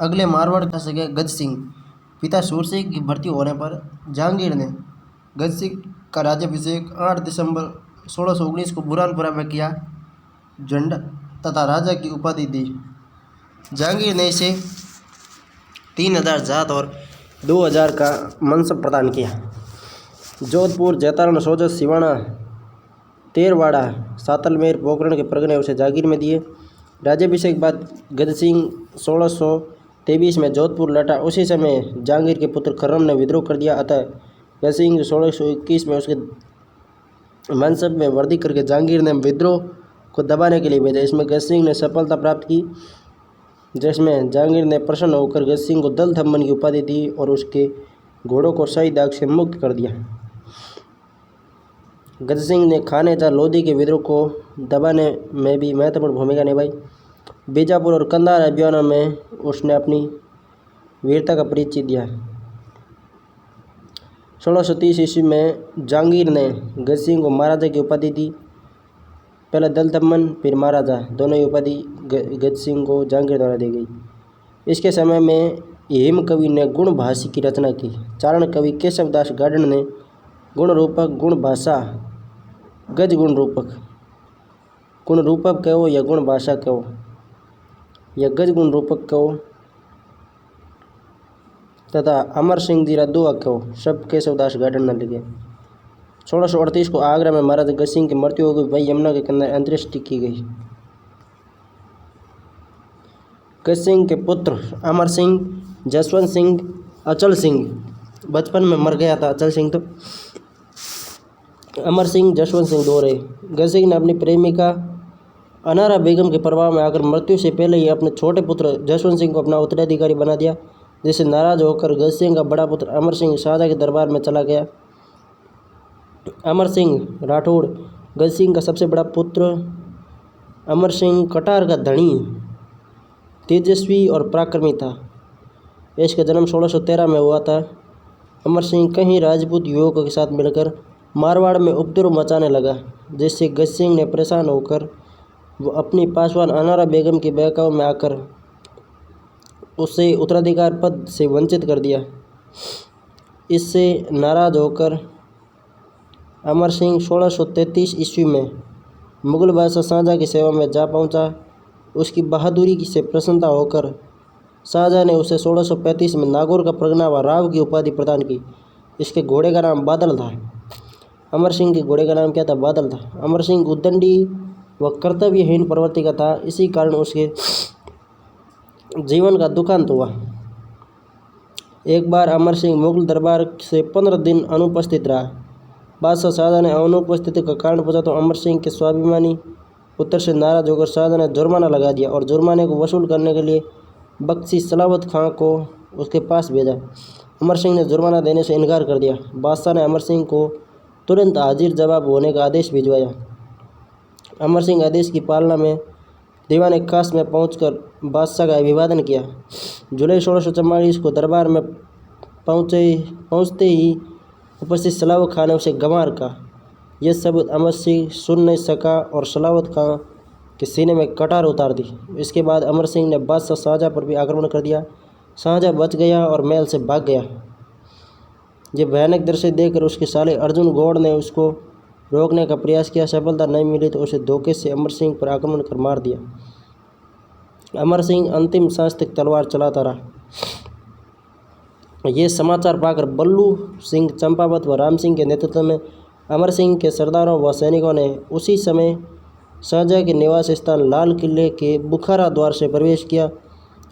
अगले मारवाड़ का सके गज सिंह पिता सूर सिंह की भर्ती होने पर जहांगीर ने गज सिंह का राज्याभिषेक 8 दिसंबर 1619 को बुरहानपुरा में किया। झंडा तथा राजा की उपाधि दी। जहांगीर ने इसे 3000 जात और 2000 का मनसब प्रदान किया। जोधपुर, जैतारण, सोजत, सिवाना, तेरवाड़ा, सातलमेर, पोखरण के परगने उसे जागीर में दिए। राज्याभिषेक बाद गज सिंह 1623 में जोधपुर लौटा। उसी समय जहांगीर के पुत्र खर्रम ने विद्रोह कर दिया। अतः गज सिंह 1621 में उसके मनसब में वृद्धि करके जहांगीर ने विद्रोह को दबाने के लिए भेजा। इसमें गज सिंह ने सफलता प्राप्त की, जिसमें जहांगीर ने प्रसन्न होकर गज सिंह को दल थम्मन की उपाधि दी और उसके घोड़ों को शाही दाग से मुक्त कर दिया। गज सिंह ने खानेचा लोधी के विद्रोह को दबाने में भी महत्वपूर्ण भूमिका निभाई। बीजापुर और कंधार अभियानों में उसने अपनी वीरता का परिचय दिया। 1630 ईस्वी में जहांगीर ने गज सिंह को महाराजा की उपाधि दी। पहले दल थम्मन फिर महाराजा, दोनों ही उपाधि गज सिंह को जहांगीर द्वारा दी गई। इसके समय में हेम कवि ने गुण भाषी की रचना की। चारण कवि केशवदास गार्डन ने गुण रूपक, गुण भाषा, गज गुण रूपक, गुण रूपक कहो या गुण भाषा कहो या गज गुण रूपक कहो तथा अमर सिंह जी दोहा कहो, सब केशवदास गार्डन ने लिखे। 1638 को आगरा में महाराजा गज सिंह की मृत्यु हो गई। भाई यमुना के किनारे अंत्येष्टि की गई। गज सिंह के पुत्र अमर सिंह, जसवंत सिंह, अचल सिंह बचपन में मर गया था। अचल सिंह तो अमर सिंह, जसवंत सिंह दो रहे। गज सिंह ने अपनी प्रेमिका अनारा बेगम के प्रभाव में आकर मृत्यु से पहले ही अपने छोटे पुत्र जसवंत सिंह को अपना उत्तराधिकारी बना दिया, जिससे नाराज होकर गज सिंह का बड़ा पुत्र अमर सिंह शाहजहाँ के दरबार में चला गया। अमर सिंह राठौड़ गज सिंह का सबसे बड़ा पुत्र। अमर सिंह कटार का धनी, तेजस्वी और पराक्रमी था। इसका जन्म 1613 में हुआ था। अमर सिंह कई राजपूत युवकों के साथ मिलकर मारवाड़ में उपद्रव मचाने लगा, जिससे गज सिंह ने परेशान होकर वो अपनी पासवान अनारा बेगम के बहकावे में आकर उसे उत्तराधिकार पद से वंचित कर दिया। इससे नाराज होकर अमर सिंह 1633 ईस्वी में मुगल बादशाह शाहजहाँ की सेवा में जा पहुंचा। उसकी बहादुरी से प्रसन्नता होकर शाहजहाँ ने उसे 1635 में नागौर का परगना व राव की उपाधि प्रदान की। इसके घोड़े का नाम बादल था। अमर सिंह के घोड़े का नाम क्या था? बादल था। अमर सिंह उद्दंडी व कर्तव्यहीन प्रवृत्ति का था। इसी कारण उसके जीवन का दुखांत हुआ। एक बार अमर सिंह मुगल दरबार से 15 दिन अनुपस्थित रहा। बादशाह शाहजहाँ ने अनुपस्थिति का कारण पूछा तो अमर सिंह के स्वाभिमानी उत्तर से नाराज होकर शाहजहाँ ने जुर्माना लगा दिया और जुर्माने को वसूल करने के लिए बख्शी सलावत खां को उसके पास भेजा। अमर सिंह ने जुर्माना देने से इनकार कर दिया। बादशाह ने अमर सिंह को तुरंत हाजिर जवाब होने का आदेश भिजवाया। अमर सिंह आदेश की पालना में दीवान खास में पहुंचकर बादशाह का अभिवादन किया। जुलाई 1644 को दरबार में पहुंचते ही उपस्थित सलावत खां ने उसे गंवार कहा। यह शब्द अमर सिंह सुन नहीं सका और सलावत खां के सीने में कटार उतार दी। इसके बाद अमर सिंह ने बादशाह शाहजहाँ पर भी आक्रमण कर दिया। शाहजहाँ बच गया और महल से भाग गया। यह भयानक दृश्य देखकर उसके साले अर्जुन गौड़ ने उसको रोकने का प्रयास किया। सफलता नहीं मिली तो उसे धोखे से अमर सिंह पर आक्रमण कर मार दिया। अमर सिंह अंतिम सांस तक तलवार चलाता रहा। ये समाचार पाकर बल्लू सिंह चंपावत व राम सिंह के नेतृत्व में अमर सिंह के सरदारों व सैनिकों ने उसी समय शाहजहाँ के निवास स्थान लाल किले के बुखारा द्वार से प्रवेश किया।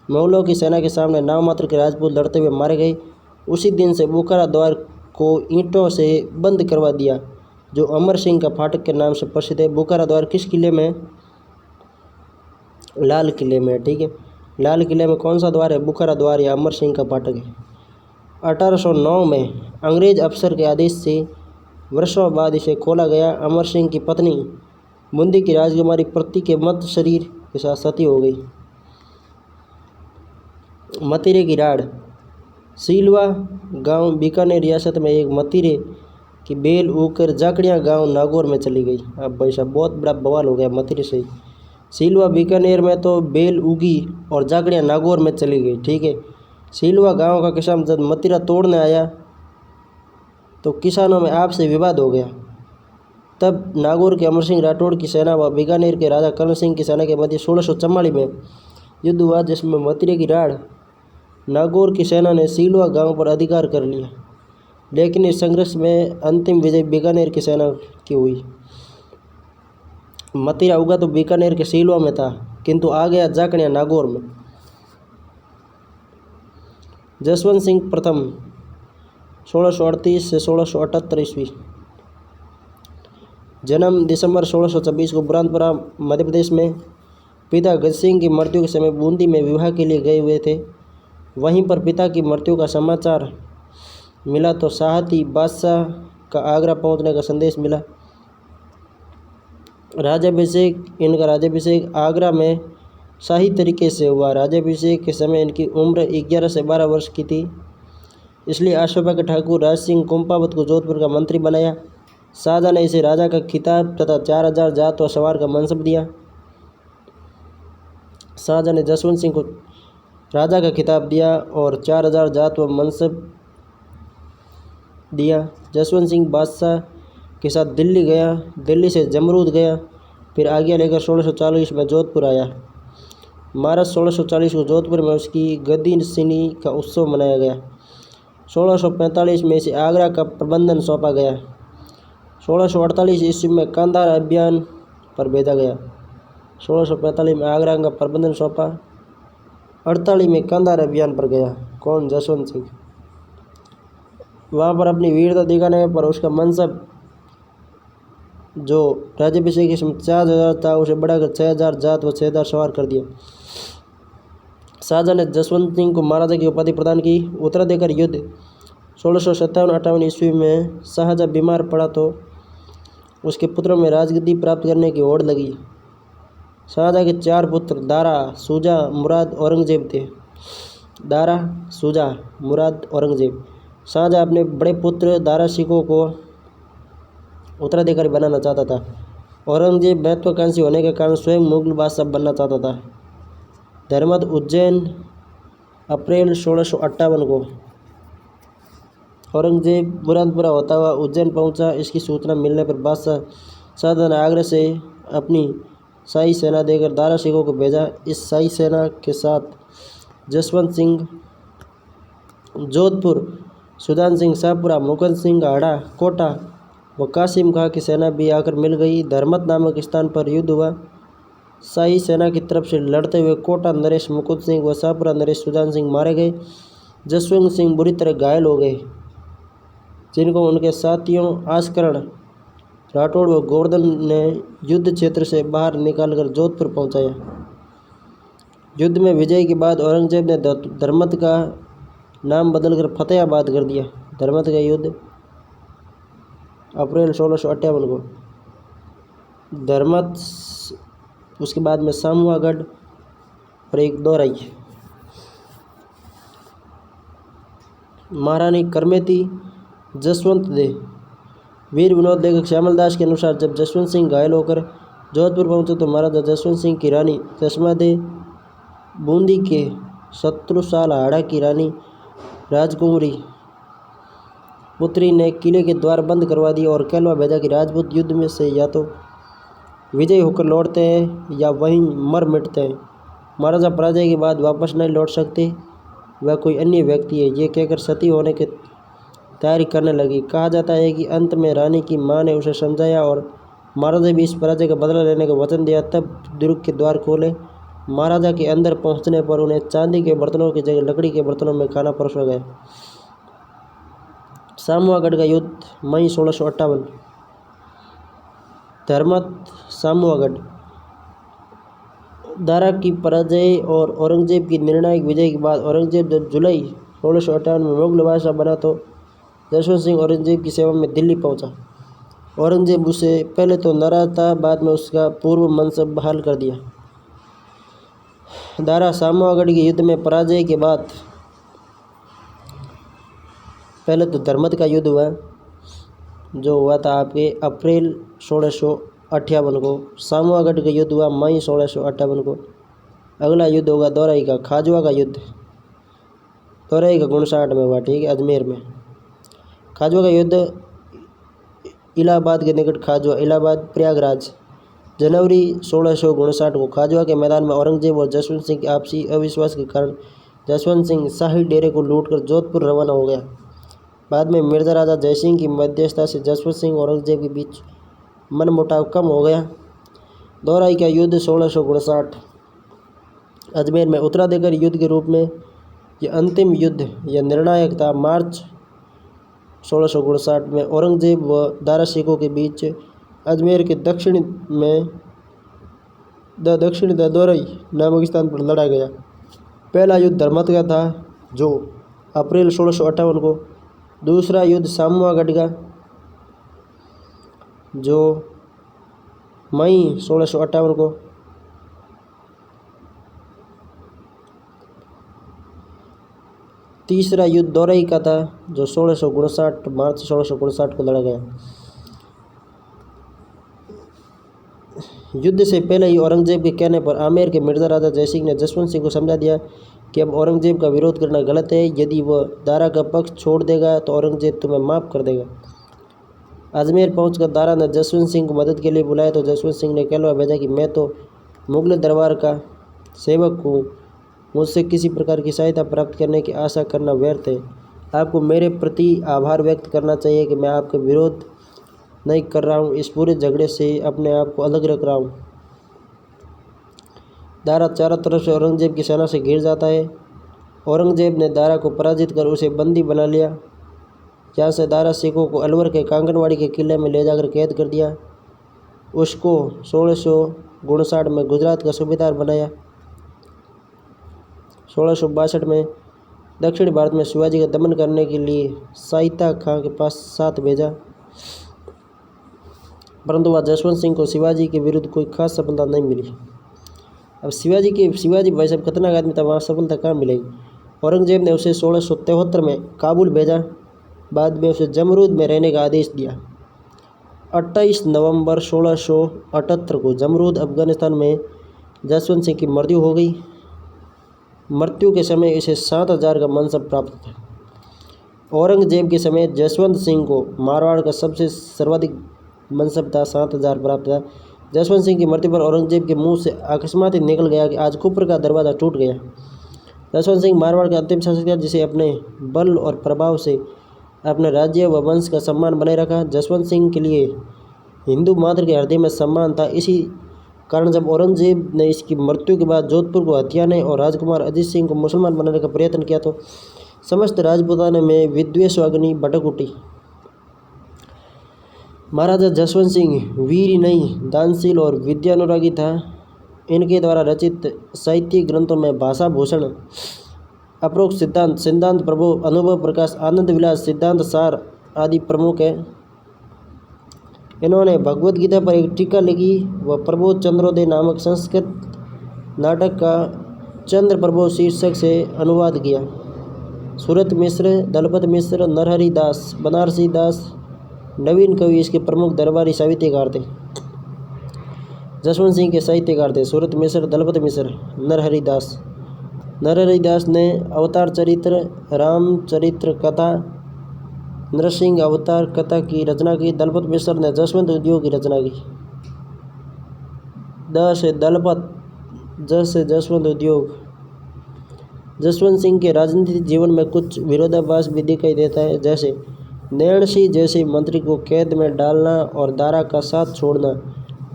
मुगलों की सेना के सामने नाम मात्र के राजपूत लड़ते हुए मारे गए। उसी दिन से बुखारा द्वार को ईंटों से बंद करवा दिया, जो अमर सिंह का फाटक के नाम से प्रसिद्ध है। बुखारा द्वार किस किले में? लाल किले में। ठीक है, लाल किले में कौन सा द्वार है? बुखारा द्वार या अमर सिंह का फाटक है। 1809 में अंग्रेज अफसर के आदेश से वर्षों बाद इसे खोला गया। अमर सिंह की पत्नी बूंदी की राजकुमारी प्रति के मत शरीर के साथ सती हो गई। मतीरे की राड़। सीलवा गांव बीकानेर रियासत में एक मतीरे की बेल उगकर जाकड़िया गांव नागौर में चली गई। अब भाई साहब बहुत बड़ा बवाल हो गया मतीरे से। सीलवा बीकानेर में तो बेल उगी और जाकड़ियाँ नागौर में चली गई। ठीक है। सीलवा गांव का किसान जब मतीरा तोड़ने आया तो किसानों में आपसी विवाद हो गया। तब नागौर के अमर सिंह राठौड़ की सेना व बीकानेर के राजा कर्ण सिंह की सेना के मध्य 1644 में युद्ध हुआ, जिसमें मतीरे की राढ़ नागौर की सेना ने सीलवा गांव पर अधिकार कर लिया। लेकिन इस संघर्ष में अंतिम विजय बीकानेर की सेना की हुई। मतीरा उगा तो बीकानेर के सीलवा में था, किंतु आ गया जाकड़ियाँ नागौर में। जसवंत सिंह प्रथम 1638 से 1678 ईस्वी। जन्म दिसंबर 1626 को बुरहानपुरा मध्य प्रदेश में। पिता गज सिंह की मृत्यु के समय बूंदी में विवाह के लिए गए हुए थे। वहीं पर पिता की मृत्यु का समाचार मिला तो साहती बादशाह का आगरा पहुंचने का संदेश मिला। इनका राज्याभिषेक आगरा में शाही तरीके से हुआ। राज्याभिषेक के समय इनकी उम्र 11 से 12 वर्ष की थी। इसलिए आशोभा के ठाकुर राज सिंह कुंपावत को जोधपुर का मंत्री बनाया। शाहजहाँ ने इसे राजा का खिताब तथा 4000 जात व सवार का मनसब दिया। शाहजहाँ ने जसवंत सिंह को राजा का खिताब दिया और 4000 जात व मनसब दिया। जसवंत सिंह बादशाह के साथ दिल्ली गया, दिल्ली से जमरूद गया, फिर आज्ञा लेकर 1640 में जोधपुर आया। मार्च 1640 को जोधपुर में उसकी गद्दीनशीनी का उत्सव मनाया गया। 1645 में इसे आगरा का प्रबंधन सौंपा गया। 1648 ईस्वी में कांधार अभियान पर भेजा गया। 1645 में आगरा का प्रबंधन सौंपा। 48 में कांधार अभियान पर गया। कौन? जसवंत सिंह। वहाँ पर अपनी वीरता दिखाने पर उसका मनसब जो राज्याभिषेक के समय 4000 था उसे बढ़ाकर 6000 जात व 6000 सवार कर दिया। शाहजहाँ ने जसवंत सिंह को महाराजा की उपाधि प्रदान की। उत्तराधिकारी युद्ध 1657-58 ईस्वी में शाहजहाँ बीमार पड़ा तो उसके पुत्रों में राजगद्दी प्राप्त करने की होड़ लगी। शाहजहाँ के 4 पुत्र दारा, शुजा, मुराद, औरंगजेब थे। दारा, शुजा, मुराद, औरंगजेब। शाहजहाँ अपने बड़े पुत्र दारा शिकोह को उत्तराधिकारी बनाना चाहता था। औरंगजेब महत्वाकांक्षी होने के कारण स्वयं मुगल बादशाह बनना चाहता था। धर्मद उज्जैन अप्रैल 1658 को औरंगजेब बुरहानपुरा होता हुआ उज्जैन पहुंचा। इसकी सूचना मिलने पर बादशाह शाहजहाँ ने आगरा से अपनी शाही सेना देकर दारा शिकोह को भेजा। इस शाही सेना के साथ जसवंत सिंह जोधपुर, सुजान सिंह शाहपुरा, मुकुंद सिंह हाड़ा कोटा व कासिम खां की सेना भी आकर मिल गई। धर्मत नामक स्थान पर युद्ध हुआ। शाही सेना की तरफ से लड़ते हुए कोटा नरेश मुकुंद सिंह व शाहपुरा नरेश सुजान सिंह मारे गए। जसवंत सिंह बुरी तरह घायल हो गए, जिनको उनके साथियों आस्करण राठौड़ व गोवर्धन ने युद्ध क्षेत्र से बाहर निकालकर जोधपुर पहुंचाया। युद्ध में विजय के बाद औरंगजेब ने धर्मत का नाम बदलकर फतेहाबाद कर दिया। धर्मत का युद्ध अप्रैल 1658 को। धर्मत, उसके बाद में सामुआगढ़ और एक दोराई। महारानी करमेती, जसवंत दे। वीर विनोद लेखक श्यामल दास के अनुसार जब जसवंत सिंह घायल होकर जोधपुर पहुंचे तो महाराजा जसवंत सिंह की रानी चश्मा दे, बूंदी के शत्रुसाल हाड़ा की रानी राजकुंवरी पुत्री ने किले के द्वार बंद करवा दिए और कहलवा भेजा कि राजपूत युद्ध में से या तो विजयी होकर लौटते हैं या वहीं मर मिटते हैं। महाराजा पराजय के बाद वापस नहीं लौट सकते, वह कोई अन्य व्यक्ति है। ये कहकर सती होने की तैयारी करने लगी। कहा जाता है कि अंत में रानी की मां ने उसे समझाया और महाराजा भी इस पराजय का बदला लेने का वचन दिया। तब दुर्ग के द्वार खोले। महाराजा के अंदर पहुंचने पर उन्हें चांदी के बर्तनों की जगह लकड़ी के बर्तनों में खाना परोसा गया। सामुआगढ़ का युद्ध मई 1658। धर्मत, सामुआगढ़। दारा की पराजय और औरंगजेब की निर्णायक विजय के बाद औरंगजेब जब जुलाई 1658 में मुगल बादशाह बना तो जसवंत सिंह औरंगजेब की सेवा में दिल्ली पहुंचा। औरंगजेब उसे पहले तो नाराज था, बाद में उसका पूर्व मनसब बहाल कर दिया। दारा सामुआगढ़ के युद्ध में पराजय के बाद पहले तो धर्मत का युद्ध हुआ, जो हुआ था आपके अप्रैल 1658 1658 को। सामुआगढ़ का युद्ध हुआ मई 1658 को। अगला युद्ध होगा दौराई का, खाजवा का युद्ध दौराई का 59 में हुआ, ठीक है, अजमेर में। खाजवा का युद्ध इलाहाबाद के निकट खाजवा, इलाहाबाद प्रयागराज, जनवरी 1659 को। खाजवा के मैदान में औरंगजेब और जसवंत सिंह के आपसी अविश्वास के कारण जसवंत सिंह शाही डेरे को लूटकर जोधपुर रवाना हो गया। बाद में मिर्जा राजा जयसिंह की मध्यस्थता से जसवंत सिंह और औरंगजेब के बीच मनमुटाव कम हो गया। दौराई का युद्ध 1659 अजमेर में। उत्तराधिकारी युद्ध के रूप में यह अंतिम युद्ध या निर्णायक था। मार्च 1659 में औरंगजेब व दारा सिकों के बीच अजमेर के दक्षिण में दौराई नामक स्थान पर लड़ा गया। पहला युद्ध धर्मत का था जो अप्रैल 1658 को। दूसरा युद्ध सामुआगढ़ का जो मई 1658 को। तीसरा युद्ध दौराई का था जो 1659 मार्च 1659 को लड़ा गया। युद्ध से पहले ही औरंगजेब के कहने पर आमेर के मिर्जा राजा जयसिंह ने जसवंत सिंह को समझा दिया कि अब औरंगजेब का विरोध करना गलत है। यदि वह दारा का पक्ष छोड़ देगा तो औरंगजेब तुम्हें माफ़ कर देगा। अजमेर पहुंचकर दारा ने जसवंत सिंह को मदद के लिए बुलाया तो जसवंत सिंह ने कहलवा भेजा कि मैं तो मुगल दरबार का सेवक हूँ, मुझसे किसी प्रकार की सहायता प्राप्त करने की आशा करना व्यर्थ है। आपको मेरे प्रति आभार व्यक्त करना चाहिए कि मैं आपका विरोध नहीं कर रहा हूँ, इस पूरे झगड़े से अपने आप को अलग रख रहा हूँ। दारा चारों तरफ से औरंगजेब की सेना से घिर जाता है। औरंगजेब ने दारा को पराजित कर उसे बंदी बना लिया। यहाँ से दारा सिखों को अलवर के कांगनवाड़ी के किले में ले जाकर कैद कर दिया। उसको 1659 में गुजरात का सूबेदार बनाया। 1662 में दक्षिण भारत में शिवाजी का दमन करने के लिए साइता खां के पास साथ भेजा, परंतु वह जसवंत सिंह को शिवाजी के विरुद्ध कोई खास सफलता नहीं मिली। अब शिवाजी भाई साहब खतरनाक आदमी था, वहाँ सफलता कहाँ मिलेगी। औरंगजेब ने उसे 1673 में काबुल भेजा। बाद में उसे जमरूद में रहने का आदेश दिया। 28 नवंबर 1678 को जमरूद अफगानिस्तान में जसवंत सिंह की मृत्यु हो गई। मृत्यु के समय इसे 7000 का मनसब प्राप्त था। औरंगजेब के समय जसवंत सिंह को मारवाड़ का सबसे सर्वाधिक मनसब था, 7000 प्राप्त था। जसवंत सिंह की मृत्यु पर औरंगजेब के मुंह से अकस्मात ही निकल गया कि आज कुफर का दरवाज़ा टूट गया। जसवंत सिंह मारवाड़ का अंतिम शासक था जिसे अपने बल और प्रभाव से अपने राज्य व वंश का सम्मान बनाए रखा। जसवंत सिंह के लिए हिंदू मात्र के हृदय में सम्मान था। इसी कारण जब औरंगजेब ने इसकी मृत्यु के बाद जोधपुर को हथियाने और राजकुमार अजीत सिंह को मुसलमान बनाने का प्रयत्न किया तो समस्त राजपूताना में विद्वेषाग्नि भड़क उठी। महाराजा जसवंत सिंह वीर ही नहीं, दानशील और विद्यानुरागी था। इनके द्वारा रचित साहित्यिक ग्रंथों में भाषा भूषण, अपरोक्त सिद्धांत, सिद्धांत प्रभु, अनुभव प्रकाश, आनंद विलास, सिद्धांत सार आदि प्रमुख है। इन्होंने भगवद गीता पर एक टीका लिखी व प्रबोध चंद्रोदय नामक संस्कृत नाटक का चंद्र प्रबोध शीर्षक से अनुवाद किया। सूरत मिश्र, दलपत मिश्र, नरहरि दास, बनारसी दास, नवीन कवि इसके प्रमुख दरबारी साहित्यकार थे। जसवंत सिंह के साहित्यकार थे सूरत मिश्र, दलपत मिश्र, नरहरि दास। नरहरि दास ने अवतार चरित्र, रामचरित्र कथा, नरसिंह अवतार कथा की रचना की। दलपत मिश्र ने जसवंत उद्योग की रचना की। द से दलपत, जस से जसवंत उद्योग। जसवंत सिंह के राजनीतिक जीवन में कुछ विरोधाभास भी दिखाई देता है, जैसे नैण सिंह जैसे मंत्री को कैद में डालना और दारा का साथ छोड़ना,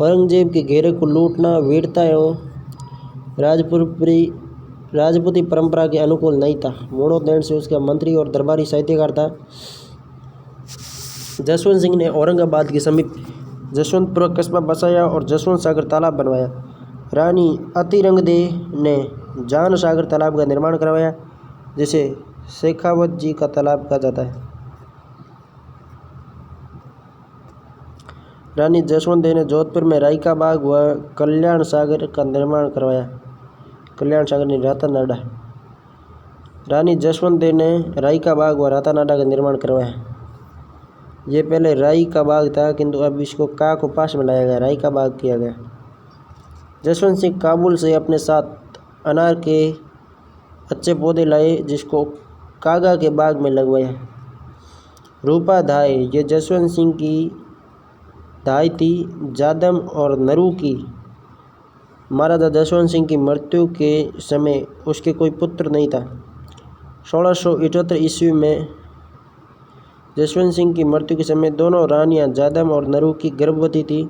औरंगजेब के घेरे को लूटना वीरता एवं राजपूती परंपरा के अनुकूल नहीं था। मोड़ो नैण सिंह उसका मंत्री और दरबारी साहित्यकार था। जसवंत सिंह ने औरंगाबाद के समीप जसवंतपुर कस्बा बसाया और जसवंत सागर तालाब बनवाया। रानी अतिरंगदे ने जान सागर तालाब का निर्माण करवाया, जिसे शेखावत जी का तालाब कहा जाता है। रानी जसवंत देव ने जोधपुर में रायका बाग व कल्याण सागर का निर्माण करवाया। कल्याण सागर ने रातानाडा। रानी जसवंत देव ने रायका बाग व रातानाडा का निर्माण करवाया। ये पहले राई का बाग था, किंतु अब इसको का को पास में लाया गया, राई का बाग किया गया। जसवंत सिंह काबुल से अपने साथ अनार के अच्छे पौधे लाए, जिसको कागा के बाग में लगवाया। रूपा धाय, ये जसवंत सिंह की धाय थी। जादम और नरू की। महाराजा जसवंत सिंह की मृत्यु के समय उसके कोई पुत्र नहीं था। 1678 ईस्वी में जसवंत सिंह की मृत्यु के समय दोनों रानियां जादम और नरू की गर्भवती थी।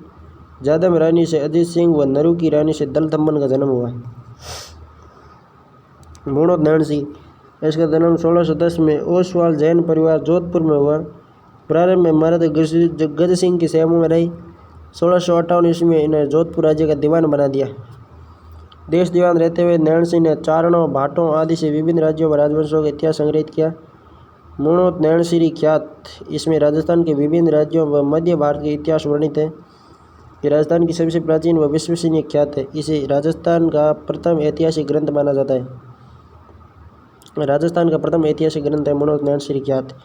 जादम रानी से अजीत सिंह व नरू की रानी से दलथम्बन का जन्म हुआ। मूणोत नैण सिंह, इसका जन्म 1610 में ओसवाल जैन परिवार जोधपुर में हुआ। प्रारंभ में महाराजा गज सिंह की सेवा में रही। 1658 ईस्वी में इन्हें जोधपुर राज्य का दीवान बना दिया। देश दीवान रहते हुए नैण सिंह ने चारणों, भाटों आदि से विभिन्न राज्यों व राजवंशों का इतिहास संग्रहित किया। मूणोत नैणसिरी ख्यात, इसमें राजस्थान के विभिन्न राज्यों व मध्य भारत के इतिहास वर्णित है। ये राजस्थान की सबसे प्राचीन व विश्वसनीय ख्यात है। इसे राजस्थान का प्रथम ऐतिहासिक ग्रंथ माना जाता है। राजस्थान का प्रथम ऐतिहासिक ग्रंथ है मूणोत नैणसिरी ख्यात।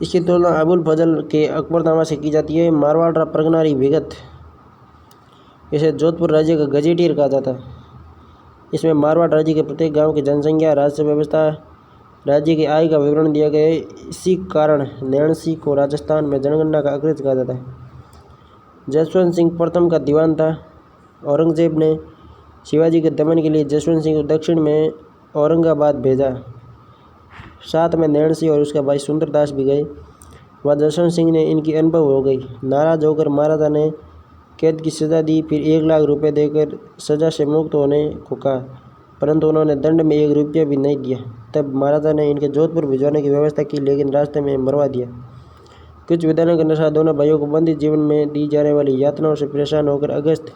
इसकी तुलना अबुल फजल के अकबरनामा से की जाती है। मारवाड़ प्रगनारी विगत, इसे जोधपुर राज्य का गजेटियर कहा जाता है। इसमें मारवाड़ राज्य के प्रत्येक गांव की जनसंख्या, राजस्व व्यवस्था, राज्य की आय का विवरण दिया गया है। इसी कारण नैणसी को राजस्थान में जनगणना का अग्रज कहा जाता है। जसवंत सिंह प्रथम का दीवान था। औरंगजेब ने शिवाजी के दमन के लिए जसवंत सिंह को दक्षिण में औरंगाबाद भेजा। साथ में नैणसी और उसका भाई सुंदरदास भी गए। वह जसवंत सिंह ने इनकी अनुभव हो गई। नाराज होकर महाराजा ने कैद की सज़ा दी, फिर 1 लाख रुपए देकर सज़ा से मुक्त होने को कहा, परंतु उन्होंने दंड में 1 रुपया भी नहीं दिया। तब महाराजा ने इनके जोधपुर भिजवाने की व्यवस्था की, लेकिन रास्ते में मरवा दिया। कुछ विधानों के अनुसार दोनों भाइयों को बंदी जीवन में दी जाने वाली यातनाओं से परेशान होकर अगस्त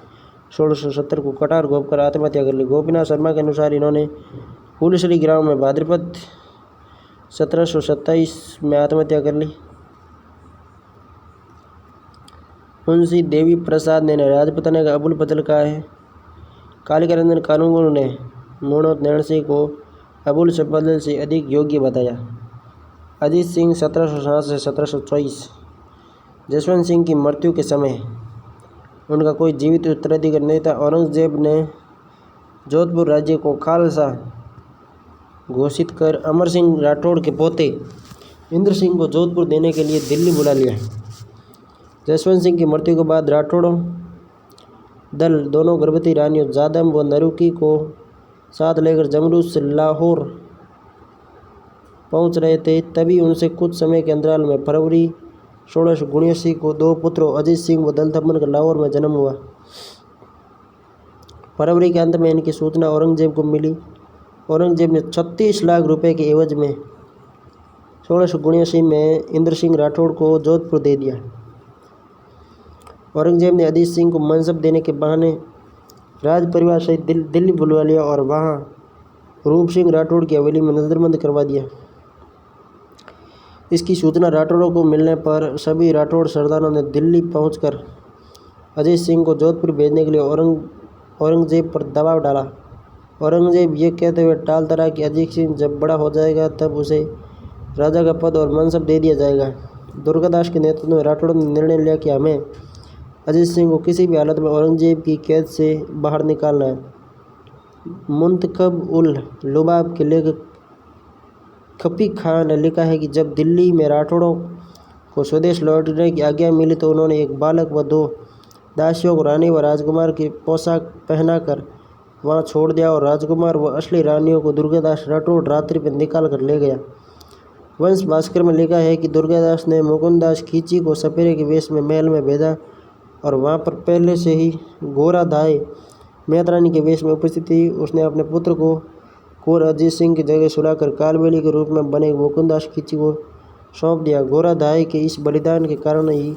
1670 को कटार घोंपकर आत्महत्या कर ली। गोपीनाथ शर्मा के अनुसार इन्होंने फूलश्री ग्राम में भाद्रपद 1727 में आत्महत्या कर ली। मुंशी देवी प्रसाद ने राजपुताना का अबुल फजल कहा है। कालिका रंजन कानून ने मूणोत नैणसी को अबुल फजल से अधिक योग्य बताया। अजीत सिंह 1760 से 1724। जसवंत सिंह की मृत्यु के समय उनका कोई जीवित उत्तराधिकारी नहीं था। औरंगजेब ने जोधपुर राज्य को खालसा घोषित कर अमर सिंह राठौड़ के पोते इंद्र सिंह को जोधपुर देने के लिए दिल्ली बुला लिया। जसवंत सिंह की मृत्यु के बाद राठौड़ों दल दोनों गर्भवती रानियों जादम व नरुकी को साथ लेकर जमरूद से लाहौर पहुंच रहे थे। तभी उनसे कुछ समय के अंतराल में फरवरी 1679 को 2 पुत्रों अजीत सिंह व दलथम्बन का लाहौर में जन्म हुआ। फरवरी के अंत में इनकी सूचना औरंगजेब को मिली। औरंगजेब ने 36 लाख रुपए के एवज में 1679 में इंद्र सिंह राठौड़ को जोधपुर दे दिया। औरंगजेब ने अजीत सिंह को मनसब देने के बहाने राज परिवार सहित दिल्ली बुलवा लिया और वहां रूप सिंह राठौड़ की हवेली में नजरबंद करवा दिया। इसकी सूचना राठौड़ों को मिलने पर सभी राठौड़ सरदारों ने दिल्ली पहुंचकर अजीत सिंह को जोधपुर भेजने के लिए औरंगजेब पर दबाव डाला। औरंगजेब ये कहते हुए टालता रहा कि अजीत सिंह जब बड़ा हो जाएगा तब उसे राजा का पद और मनसब दे दिया जाएगा। दुर्गादास के नेतृत्व में राठौड़ों ने निर्णय लिया कि हमें अजीत सिंह को किसी भी हालत में औरंगजेब की कैद से बाहर निकालना है। मुंतखब उल लुबाब के लेखक खफी खान ने लिखा है कि जब दिल्ली में राठौड़ों को स्वदेश लौटने की आज्ञा मिली तो उन्होंने एक बालक व 2 दासियों को रानी व राजकुमार की पोशाक पहनाकर वहां छोड़ दिया और राजकुमार व असली रानियों को दुर्गादास राठौड़ रात्रि में निकाल कर ले गया। वंश भास्कर में लिखा है कि दुर्गादास ने मुकुंदास खींची को सपेरे के वेश में महल में भेजा और वहां पर पहले से ही गोरा धाय मेहतरानी के वेश में उपस्थित थी। उसने अपने पुत्र को कुंवर अजीत सिंह की जगह सुलाकर कालबेली के रूप में बने मुकुंदास खींची को सौंप दिया। गोरा धाय के इस बलिदान के कारण ही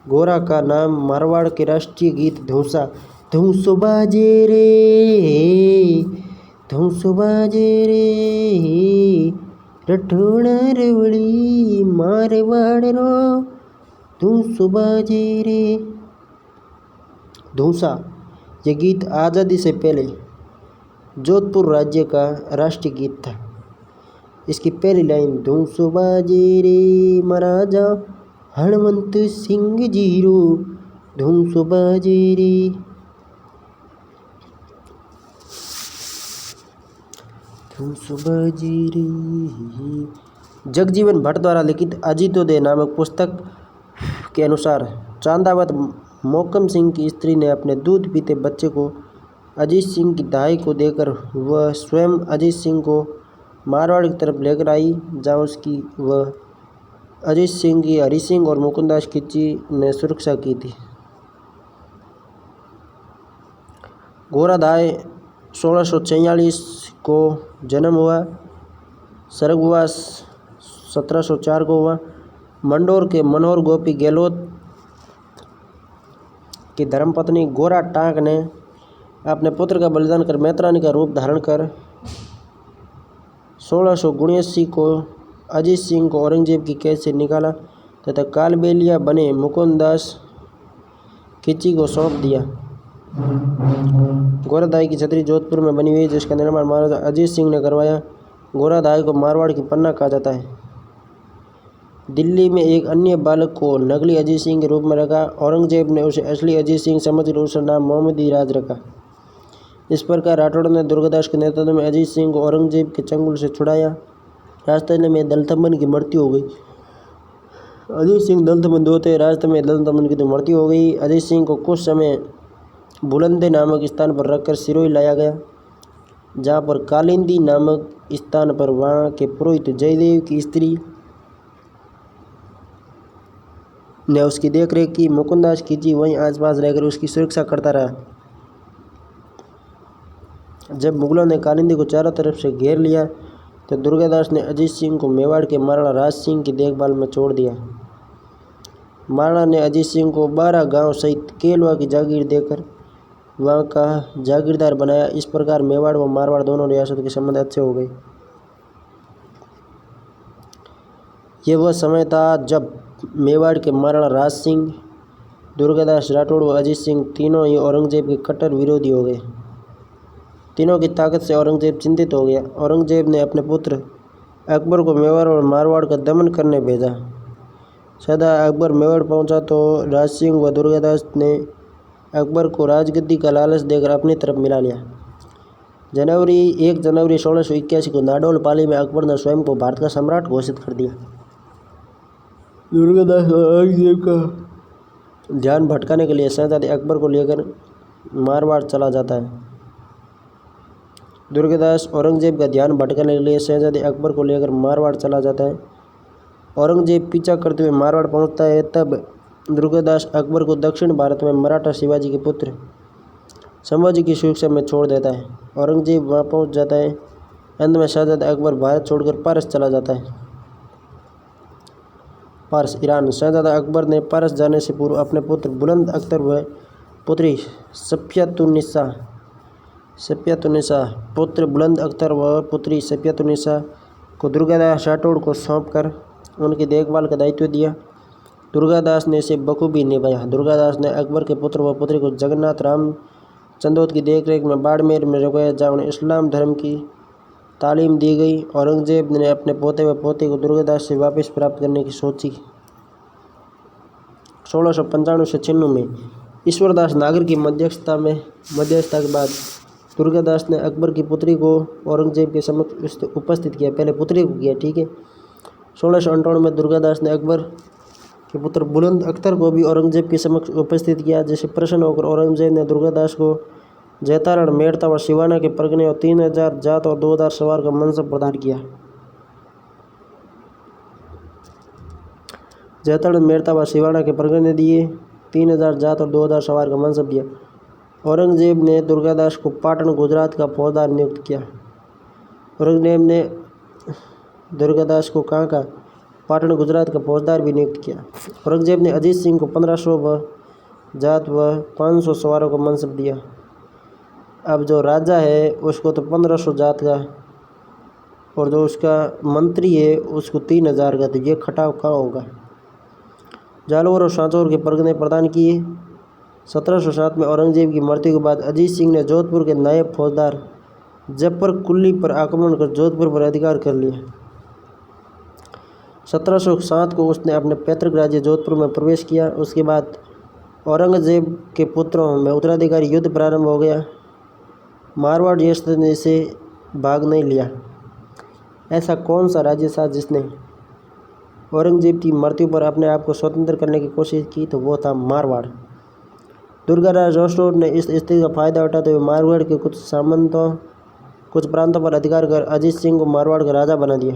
गोरा का नाम मारवाड़ के राष्ट्रीय गीत धौंसा धौंसो बाजे रे धौंसो बाजे रे रठोड़ा रेवड़ी मारवाड़ रो धौंसो बाजे रे। धौंसा ये गीत आज़ादी से पहले जोधपुर राज्य का राष्ट्रीय गीत था। इसकी पहली लाइन धौंसो बाजे रे महाराजा हनुमंत सिंह जीरो धूम सुबाजे रे। धूम सुबाजे रे। जगजीवन भट्ट द्वारा लिखित अजीतोदय नामक पुस्तक के अनुसार चांदावत मोकम सिंह की स्त्री ने अपने दूध पीते बच्चे को अजीत सिंह की दहाई को देकर वह स्वयं अजीत सिंह को मारवाड़ की तरफ लेकर आई, जहाँ उसकी वह अजीत सिंह की हरि सिंह और मुकुंदास खिची ने सुरक्षा की थी। गोराधाय 1646 को जन्म हुआ। स्वर्गवास 1704 को हुआ। मंडोर के मनोहर गोपी गहलोत की धर्मपत्नी गोरा टांक ने अपने पुत्र का बलिदान कर मैत्रानी का रूप धारण कर 1679 को अजीत सिंह को औरंगजेब की कैद से निकाला तथा कालबेलिया बने मुकुंदास खिची को सौंप दिया। गोराधाई की छतरी जोधपुर में बनी हुई, जिसका निर्माण महाराजा अजीत सिंह ने करवाया। गोराधाई को मारवाड़ की पन्ना कहा जाता है। दिल्ली में एक अन्य बालक को नकली अजीत सिंह के रूप में रखा। औरंगजेब ने उसे असली अजीत सिंह समझकर उसका नाम मोहम्मदी राज रखा। इस प्रकार राठौड़ ने दुर्गादास के नेतृत्व में अजीत सिंह को औरंगजेब के चंगुल से छुड़ाया। राजतंत्र में दलतमन की मृत्यु हो गई। अजीत सिंह दलतमन दो थे। राजतंत्र में दलतमन की तो मृत्यु हो गई। अजीत सिंह को कुछ समय बुलंदे नामक स्थान पर रखकर सिरोही लाया गया, जहाँ पर कालिंदी नामक स्थान पर वहाँ के पुरोहित जयदेव की स्त्री ने उसकी देखरेख की। मुकुंदास खिची वहीं आसपास रहकर उसकी सुरक्षा करता रहा। जब मुगलों ने कालिंदी को चारों तरफ से घेर लिया तो दुर्गादास ने अजीत सिंह को मेवाड़ के महाराणा राज सिंह की देखभाल में छोड़ दिया। महाराणा ने अजीत सिंह को 12 गांव सहित केलवा की जागीर देकर वहां का जागीरदार बनाया। इस प्रकार मेवाड़ व मारवाड़ दोनों रियासतों के संबंध अच्छे हो गए। यह वह समय था जब मेवाड़ के महाराणा राज सिंह, दुर्गादास राठौड़ व अजीत सिंह तीनों ही औरंगजेब के कट्टर विरोधी हो गए। तीनों की ताकत से औरंगजेब चिंतित हो गया। औरंगजेब ने अपने पुत्र अकबर को मेवाड़ और मारवाड़ का दमन करने भेजा। सदा अकबर मेवाड़ पहुंचा तो राज सिंह व दुर्गादास ने अकबर को राजगद्दी का लालच देकर अपनी तरफ मिला लिया। 1 जनवरी 1681 को नाडोल पाली में अकबर ने स्वयं को भारत का सम्राट घोषित कर दिया। दुर्गादास औरंगजेब का ध्यान भटकाने के लिए शहजादे अकबर को लेकर मारवाड़ चला जाता है। दुर्गादास औरंगजेब का ध्यान भटकाने के लिए शहजादे अकबर को लेकर मारवाड़ चला जाता है। औरंगजेब पीछा करते हुए मारवाड़ पहुंचता है। तब दुर्गादास अकबर को दक्षिण भारत में मराठा शिवाजी के पुत्र संभाजी की सुरक्षा में छोड़ देता है। औरंगजेब वहां पहुंच जाता है। अंत में शहजादा अकबर भारत छोड़कर पारस चला जाता है। पारस ईरान। शहजादा अकबर ने पारस जाने से पूर्व अपने पुत्र बुलंद अख्तर व पुत्री सफियतुन्निसा पुत्र बुलंद अख्तर व पुत्री सफियतुन्निसा को दुर्गादास राठौड़ को सौंपकर उनकी देखभाल का दायित्व दिया। दुर्गादास ने इसे बखूबी निभाया। दुर्गादास ने अकबर के पुत्र व पुत्री को जगन्नाथ राम चंदोद की देखरेख में बाड़मेर में रुकाया, जहाँ उन्हें इस्लाम धर्म की तालीम दी गई। औरंगजेब ने अपने पोते व पोती को दुर्गादास से वापस प्राप्त करने की सोची। 1695 से 96 में ईश्वरदास नागर की मध्यस्थता के बाद दुर्गादास ने अकबर की पुत्री को औरंगजेब के समक्ष उपस्थित किया। पहले पुत्री को किया, ठीक है। 1658 में दुर्गादास ने अकबर के पुत्र बुलंद अख्तर को भी औरंगजेब के समक्ष उपस्थित किया, जिसे प्रसन्न होकर औरंगजेब ने दुर्गादास को जैतारण, मेड़ता व सिवाना के परगने और 3000 जात और 2000 सवार का मनसब प्रदान किया। जैतारण, मेड़ता व सिवाना के परगने दिए, 3000 जात और 2000 सवार का मनसब दिया। औरंगजेब ने दुर्गादास को पाटन गुजरात का फौजदार नियुक्त किया। औरंगजेब ने दुर्गादास को कहाँ का पाटन गुजरात का फौजदार भी नियुक्त किया। औरंगजेब ने अजीत सिंह को 1500 व जात व 500 सवारों का मनसब दिया। अब जो राजा है उसको तो 1500 जात का और जो उसका मंत्री है उसको 3000 का, तो ये खटाव कहाँ होगा। जालौर और सांचौर के परगने प्रदान किए। 1707 में औरंगजेब की मृत्यु के बाद अजीत सिंह ने जोधपुर के नायब फौजदार जफर कुल्ली पर आक्रमण कर जोधपुर पर अधिकार कर लिया। 1707 को उसने अपने पैतृक राज्य जोधपुर में प्रवेश किया। उसके बाद औरंगजेब के पुत्रों में उत्तराधिकारी युद्ध प्रारंभ हो गया। मारवाड़ रियासत ने इसे भाग नहीं लिया। ऐसा कौन सा राज्य था जिसने औरंगजेब की मृत्यु पर अपने आप को स्वतंत्र करने की कोशिश की? तो वो था मारवाड़। दुर्गादास राठौड़ ने इस स्थिति का फायदा उठाते हुए मारवाड़ के कुछ प्रांतों पर अधिकार कर अजीत सिंह को मारवाड़ का राजा बना दिया।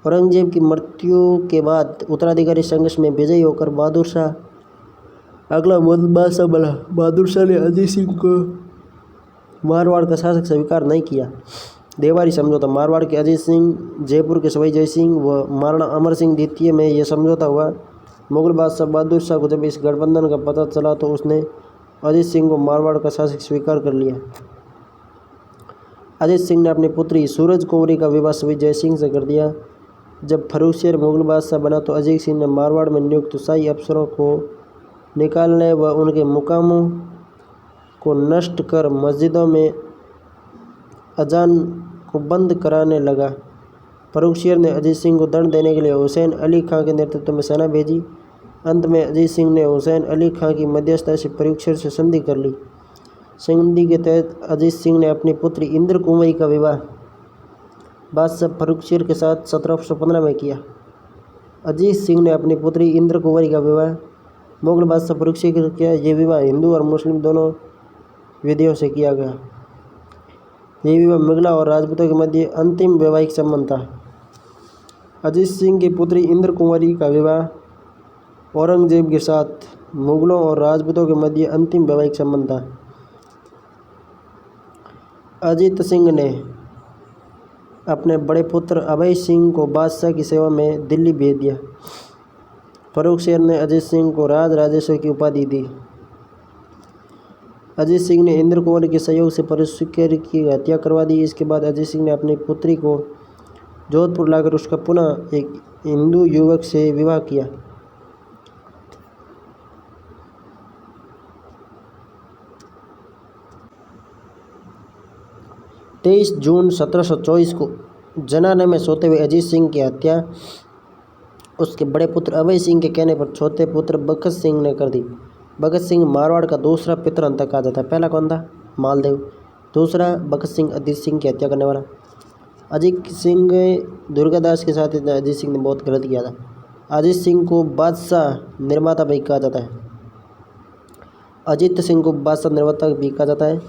औरंगजेब की मृत्यु के बाद उत्तराधिकारी संघर्ष में विजयी होकर बहादुर शाह अगला बादशाह बना। बहादुर शाह ने अजीत सिंह को मारवाड़ का शासक स्वीकार नहीं किया। देवारी समझौता। मारवाड़ के अजीत सिंह, जयपुर के सवाई जय सिंह व महाराणा अमर सिंह द्वितीय में यह समझौता हुआ। मुगल बादशाह बहादुर शाह को जब इस गठबंधन का पता चला तो उसने अजीत सिंह को मारवाड़ का शासक स्वीकार कर लिया। अजीत सिंह ने अपनी पुत्री सूरज कुंवरी का विवाह सवाई जय सिंह से कर दिया। जब फर्रुखसिंह मुगल बादशाह बना तो अजीत सिंह ने मारवाड़ में नियुक्त शाही अफसरों को निकालने व उनके मुकामों को नष्ट कर मस्जिदों में अजान को बंद कराने लगा। फर्रुखसिंह ने अजीत सिंह को दंड देने के लिए हुसैन अली खां के नेतृत्व में सेना भेजी। अंत में अजीत सिंह ने हुसैन अली खां की मध्यस्थता से फर्रुखसिंह से संधि कर ली। संधि के तहत अजीत सिंह ने अपनी पुत्री इंद्र कुंवरी का विवाह बादशाह फर्रुखसिंह के साथ 1715 में किया। अजीत सिंह ने अपनी पुत्री इंद्र कुंवरी का विवाह मुगल बादशाह फर्रुखसिंह से किया। ये विवाह हिंदू और मुस्लिम दोनों विधियों से किया गया। ये विवाह मुगलों और राजपूतों के मध्य अंतिम वैवाहिक संबंध था। अजीत सिंह की पुत्री इंद्र कुंवरी का विवाह औरंगजेब के साथ मुगलों और राजपूतों के मध्य अंतिम वैवाहिक संबंध था। अजीत सिंह ने अपने बड़े पुत्र अभय सिंह को बादशाह की सेवा में दिल्ली भेज दिया। फर्रुखसिंह ने अजीत सिंह को राज राजेश्वर की उपाधि दी। अजीत सिंह ने इंद्र कुंवरी के सहयोग से फर्रुखसिंह की हत्या करवा दी। इसके बाद अजीत सिंह ने अपनी पुत्री को जोधपुर लाकर उसका पुनः एक हिंदू युवक से विवाह किया। तेईस जून 1724 को जनाने में सोते हुए अजीत सिंह की हत्या उसके बड़े पुत्र अभय सिंह के कहने पर छोटे पुत्र भगत सिंह ने कर दी। भगत सिंह मारवाड़ का दूसरा पितृहंता कहा जाता है। पहला कौन था? मालदेव। दूसरा भगत सिंह अजीत सिंह की हत्या करने वाला। अजीत सिंह दुर्गादास के साथ अजीत सिंह ने बहुत गलत किया था। अजीत सिंह को बादशाह निर्माता भी कहा जाता है। अजीत सिंह को बादशाह निर्माता भी कहा जाता है।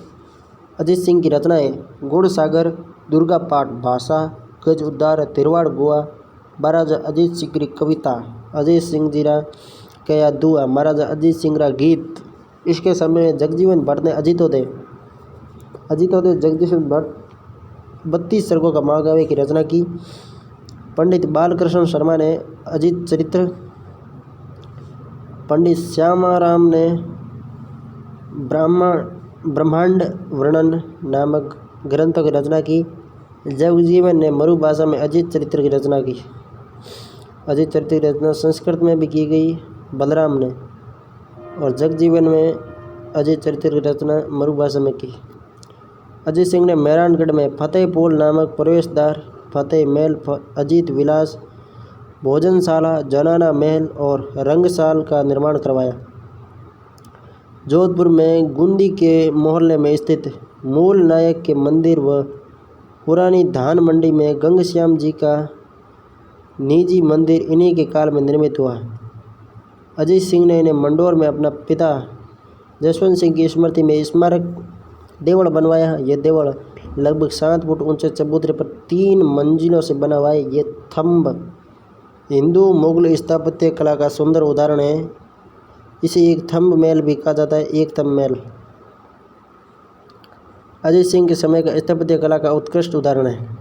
अजीत सिंह की रचनाएं गुड़ सागर, दुर्गा पाठ, भाषा, गज उद्धार, तिरवाड़ गोवा, महाराजा अजीत सिंह की कविता, अजीत सिंह जीरा कया दुआ, महाराजा अजीत सिंह का गीत। इसके समय में जगजीवन भट्ट ने अजीतोदय जगजीवन भट्ट 32 सर्गों का महाकाव्य की रचना की। पंडित बालकृष्ण शर्मा ने अजीत चरित्र, पंडित श्यामाराम ने ब्रह्मांड वर्णन नामक ग्रंथों की रचना की। जगजीवन ने मरु भाषा में अजीत चरित्र की रचना की। अजीत चरित्र की रचना संस्कृत में भी की गई बलराम ने, और जगजीवन में अजीत चरित्र की रचना मरु भाषा में की। अजीत सिंह ने मेहरानगढ़ में फतेहपोल नामक प्रवेशद्वार, फतेह महल, अजीत विलास, भोजनशाला, जनाना महल और रंगशाल का निर्माण करवाया। जोधपुर में गुंदी के मोहल्ले में स्थित मूल नायक के मंदिर व पुरानी धान मंडी में गंगश्याम जी का निजी मंदिर इन्हीं के काल में निर्मित हुआ। अजीत सिंह ने इन्हें मंडोर में अपना पिता जसवंत सिंह की स्मृति में स्मारक देवल बनवाया। यह देवल लगभग 7 फुट ऊंचे चबूतरे पर 3 मंजिलों से बना हुआ है। ये थंब हिंदू मुगल स्थापत्य कला का सुंदर उदाहरण है। इसे एक थंब महल भी कहा जाता है, एक थंब महल। अजीत सिंह के समय का स्थापत्य कला का उत्कृष्ट उदाहरण है।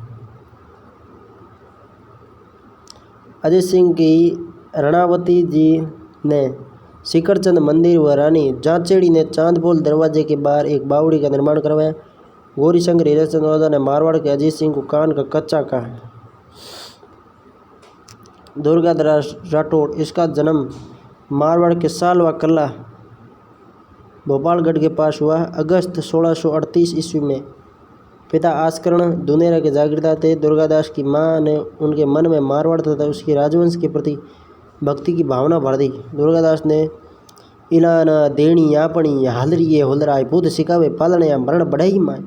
अजीत सिंह की रणावती जी ने शिखरचंद मंदिर व रानी जांचेड़ी ने चांदपोल दरवाजे के बाहर एक बावड़ी का निर्माण करवाया। गौरीशंकर हीराचंद ने मारवाड़ के अजीत सिंह को कान का कच्चा कहा। दुर्गादास राठौड़, इसका जन्म मारवाड़ के सालवा कला भोपालगढ़ के पास हुआ अगस्त 1638 ईस्वी में। पिता आस्करण दुनेरा के जागीरदार थे। दुर्गादास की मां ने उनके मन में मारवाड़ तथा उसकी राजवंश के प्रति भक्ति की भावना भर दी। दुर्गादास ने इलाना देणी आपणी हालरी ये होलराय बुद्ध सिखावे पालन या मरण बढ़ाई माए।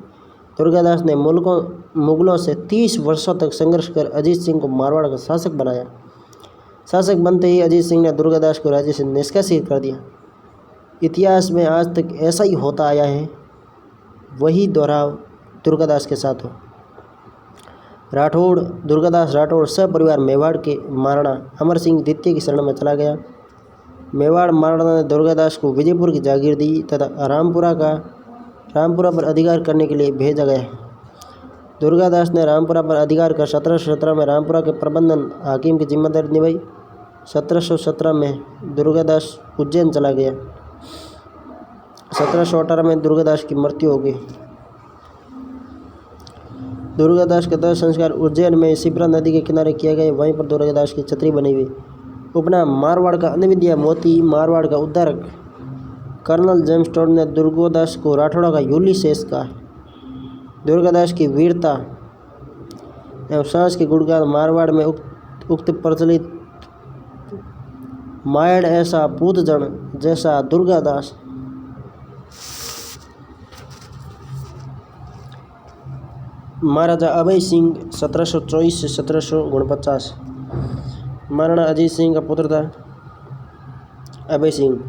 दुर्गादास ने मुगलों से 30 वर्षों तक संघर्ष कर अजीत सिंह को मारवाड़ का शासक बनाया। शासक बनते ही अजीत सिंह ने दुर्गादास को राज्य से निष्कासित कर दिया। इतिहास में आज तक ऐसा ही होता आया है, वही दोहराव दुर्गादास के साथ हो। राठौड़ दुर्गादास राठौड़ सपरिवार मेवाड़ के महाराणा अमर सिंह द्वितीय की शरण में चला गया। मेवाड़ महाराणा ने दुर्गादास को विजयपुर की जागीर दी तथा रामपुरा पर अधिकार करने के लिए भेजा गया। दुर्गादास ने रामपुरा पर अधिकार कर 1717 में रामपुरा के प्रबंधन हाकिम की जिम्मेदारी निभाई। 1717 में दुर्गादास उज्जैन चला गया। 1718 में दुर्गादास की मृत्यु हो गई। दुर्गादास का दाह संस्कार उज्जैन में शिप्रा नदी के किनारे किया गया। वहीं पर दुर्गादास की छतरी बनी हुई। उपनाम मारवाड़ का अनविद्या मोती, मारवाड़ का उद्धारक। कर्नल जेम्स टोड ने दुर्गादास को राठौड़ा का यूलिसेस कहा। दुर्गादास की वीरता एवं साहस के गुणगान मारवाड़ में उक्त प्रचलित मायड़ ऐसा पूतजन जैसा दुर्गादास। महाराजा अभय सिंह 1724 से 1749 महाराणा अजीत सिंह का पुत्र था। अभय सिंह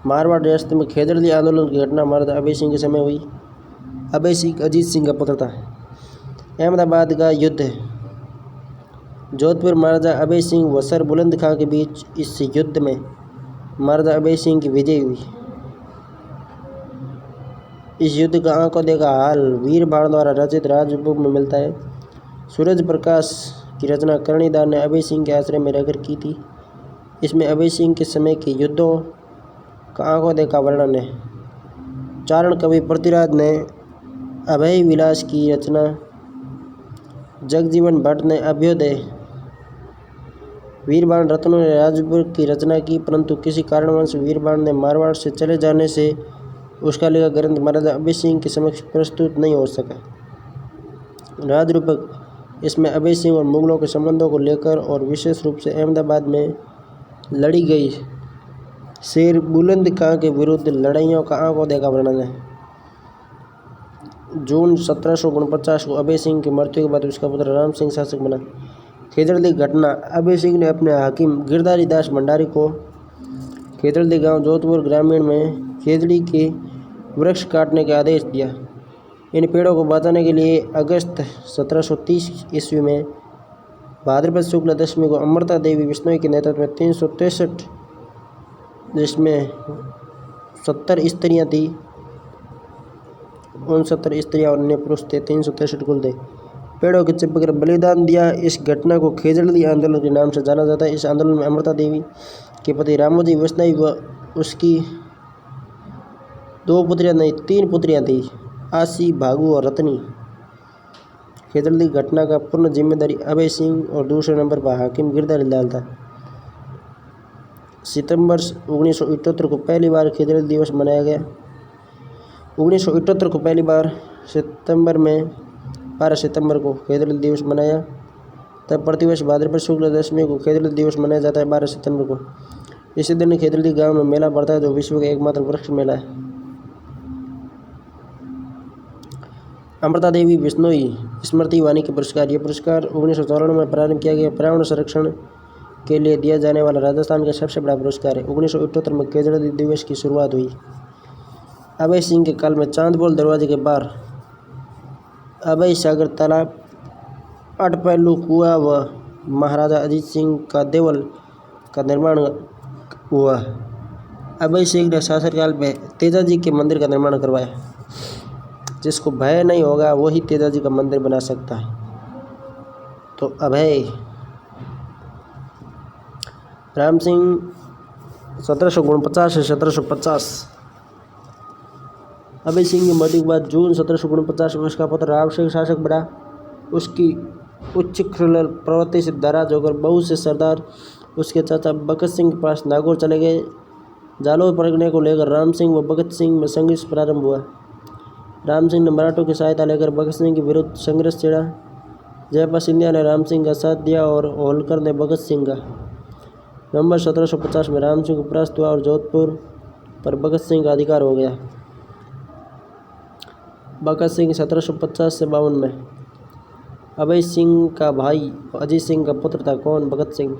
मारवाड़ रियासत में खेदड़ली आंदोलन की घटना महाराजा अभय सिंह के समय हुई। अभय सिंह अजीत सिंह का पुत्र था। अहमदाबाद का युद्ध जोधपुर महाराजा अभय सिंह व सर बुलंद खां के बीच इस युद्ध में महाराजा अभय सिंह की विजय हुई। इस युद्ध का आंखों देखा हाल वीर बाण द्वारा रचित राजरूप में मिलता है। सूरज प्रकाश की रचना करणीदार ने अभय सिंह के आश्रय में रहकर की थी। इसमें अभय सिंह के समय के युद्धों का आंखों देखा वर्णन है। चारण कवि पृथ्वीराज ने अभय विलास की रचना, जगजीवन भट्ट ने अभ्युदय, वीरबाण रत्नों ने राजपुर की रचना की, परंतु किसी कारणवश वीरबाण ने मारवाड़ से चले जाने से उसका लिखा ग्रंथ महाराजा अभय सिंह के समक्ष प्रस्तुत नहीं हो सका। राजरूपक इसमें अभय सिंह और मुगलों के संबंधों को लेकर और विशेष रूप से अहमदाबाद में लड़ी गई शेर बुलंद खां के विरुद्ध लड़ाइयों का आंखों देखा वर्णन है। जून 1749 को अभय सिंह की मृत्यु के बाद उसका पुत्र राम सिंह शासक बना। खेदड़ली घटना अभय सिंह ने अपने हाकिम गिरधारी दास भंडारी को खेदड़ली गांव जोधपुर ग्रामीण में खेदड़ी के वृक्ष काटने का आदेश दिया। इन पेड़ों को बचाने के लिए अगस्त 1730 ईस्वी में भाद्रपद शुक्ल दशमी को अमृता देवी बिश्नोई के नेतृत्व में 363 जिसमें 70 स्त्रियाँ थी, 69 स्त्रियाँ और अन्य पुरुष थे, 363 कुल थे, पेड़ों के चिपक बलिदान दिया। इस घटना को खेजड़ली आंदोलन के नाम से जाना जाता है। इस आंदोलन में अमृता देवी के पति रामोजी बिश्नोई व उसकी 2 पुत्रियाँ नहीं 3 पुत्रियाँ थी, आसी, भागू और रत्नी। खेजड़ली घटना का पूर्ण जिम्मेदारी अभय सिंह और दूसरे नंबर पर हाकिम गिरधारी लाल था। सितंबर 1978 को पहली बार खेजड़ली दिवस मनाया गया। 1978 को पहली बार सितंबर में 12 सितंबर को खेजड़ली दिवस मनाया। तब प्रतिवर्ष भाद्रपद शुक्ल दशमी को खेजड़ली दिवस मनाया जाता है 12 सितंबर को। इसी दिन खेजड़ली गांव में मेला पड़ता है जो विश्व का एकमात्र वृक्ष मेला है। अमृता देवी बिश्नोई स्मृति वानी के पुरस्कार। ये पुरस्कार 1994 में प्रारंभ किया गया पर्यावरण संरक्षण के लिए दिया जाने वाला राजस्थान का सबसे बड़ा पुरस्कार है। 1978 में खेजड़ली दिवस की शुरुआत हुई। अभय सिंह के काल में चांदपोल दरवाजे के पार अभय सागर तालाब, 8 पहलू कुआं व महाराजा अजीत सिंह का देवल का निर्माण हुआ। अभय सिंह ने शासनकाल में तेजाजी के मंदिर का निर्माण करवाया। जिसको भय नहीं होगा वही तेजाजी का मंदिर बना सकता है। तो अभय राम सिंह 1749 से 1750। अभय सिंह की मृत्यु के बाद जून 1749 में उसका पुत्र राम सिंह शासक बना। उसकी उच्छृंखल प्रवृत्ति से नाराज होकर बहुत से सरदार उसके चाचा भगत सिंह के पास नागौर चले गए। जालौर परगने को लेकर राम सिंह व भगत सिंह में संघर्ष प्रारंभ हुआ। राम सिंह ने मराठों की सहायता लेकर भगत सिंह के विरुद्ध संघर्ष छेड़ा। जयपाल सिंधिया ने राम सिंह का साथ दिया और होलकर ने भगत सिंह का। नवंबर 1750 में राम सिंह को परास्त हुआ और जोधपुर पर भगत सिंह का अधिकार हो गया। भगत सिंह 1750 से 52 में। अभय सिंह का भाई अजीत सिंह का पुत्र था। कौन? भगत सिंह।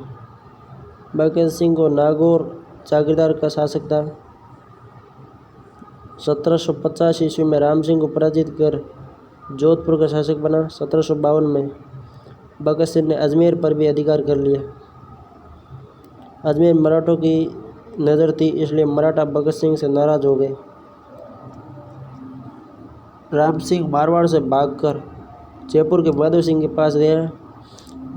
भगत सिंह को नागौर जागीरदार का शासक था। 1750 ईस्वी में राम सिंह को पराजित कर जोधपुर का शासक बना। 1752 में भगत सिंह ने अजमेर पर भी अधिकार कर लिया। अजमेर मराठों की नज़र थी, इसलिए मराठा भगत सिंह से नाराज हो गए। राम सिंह मारवाड़ से भागकर जयपुर के माधव सिंह के पास गया।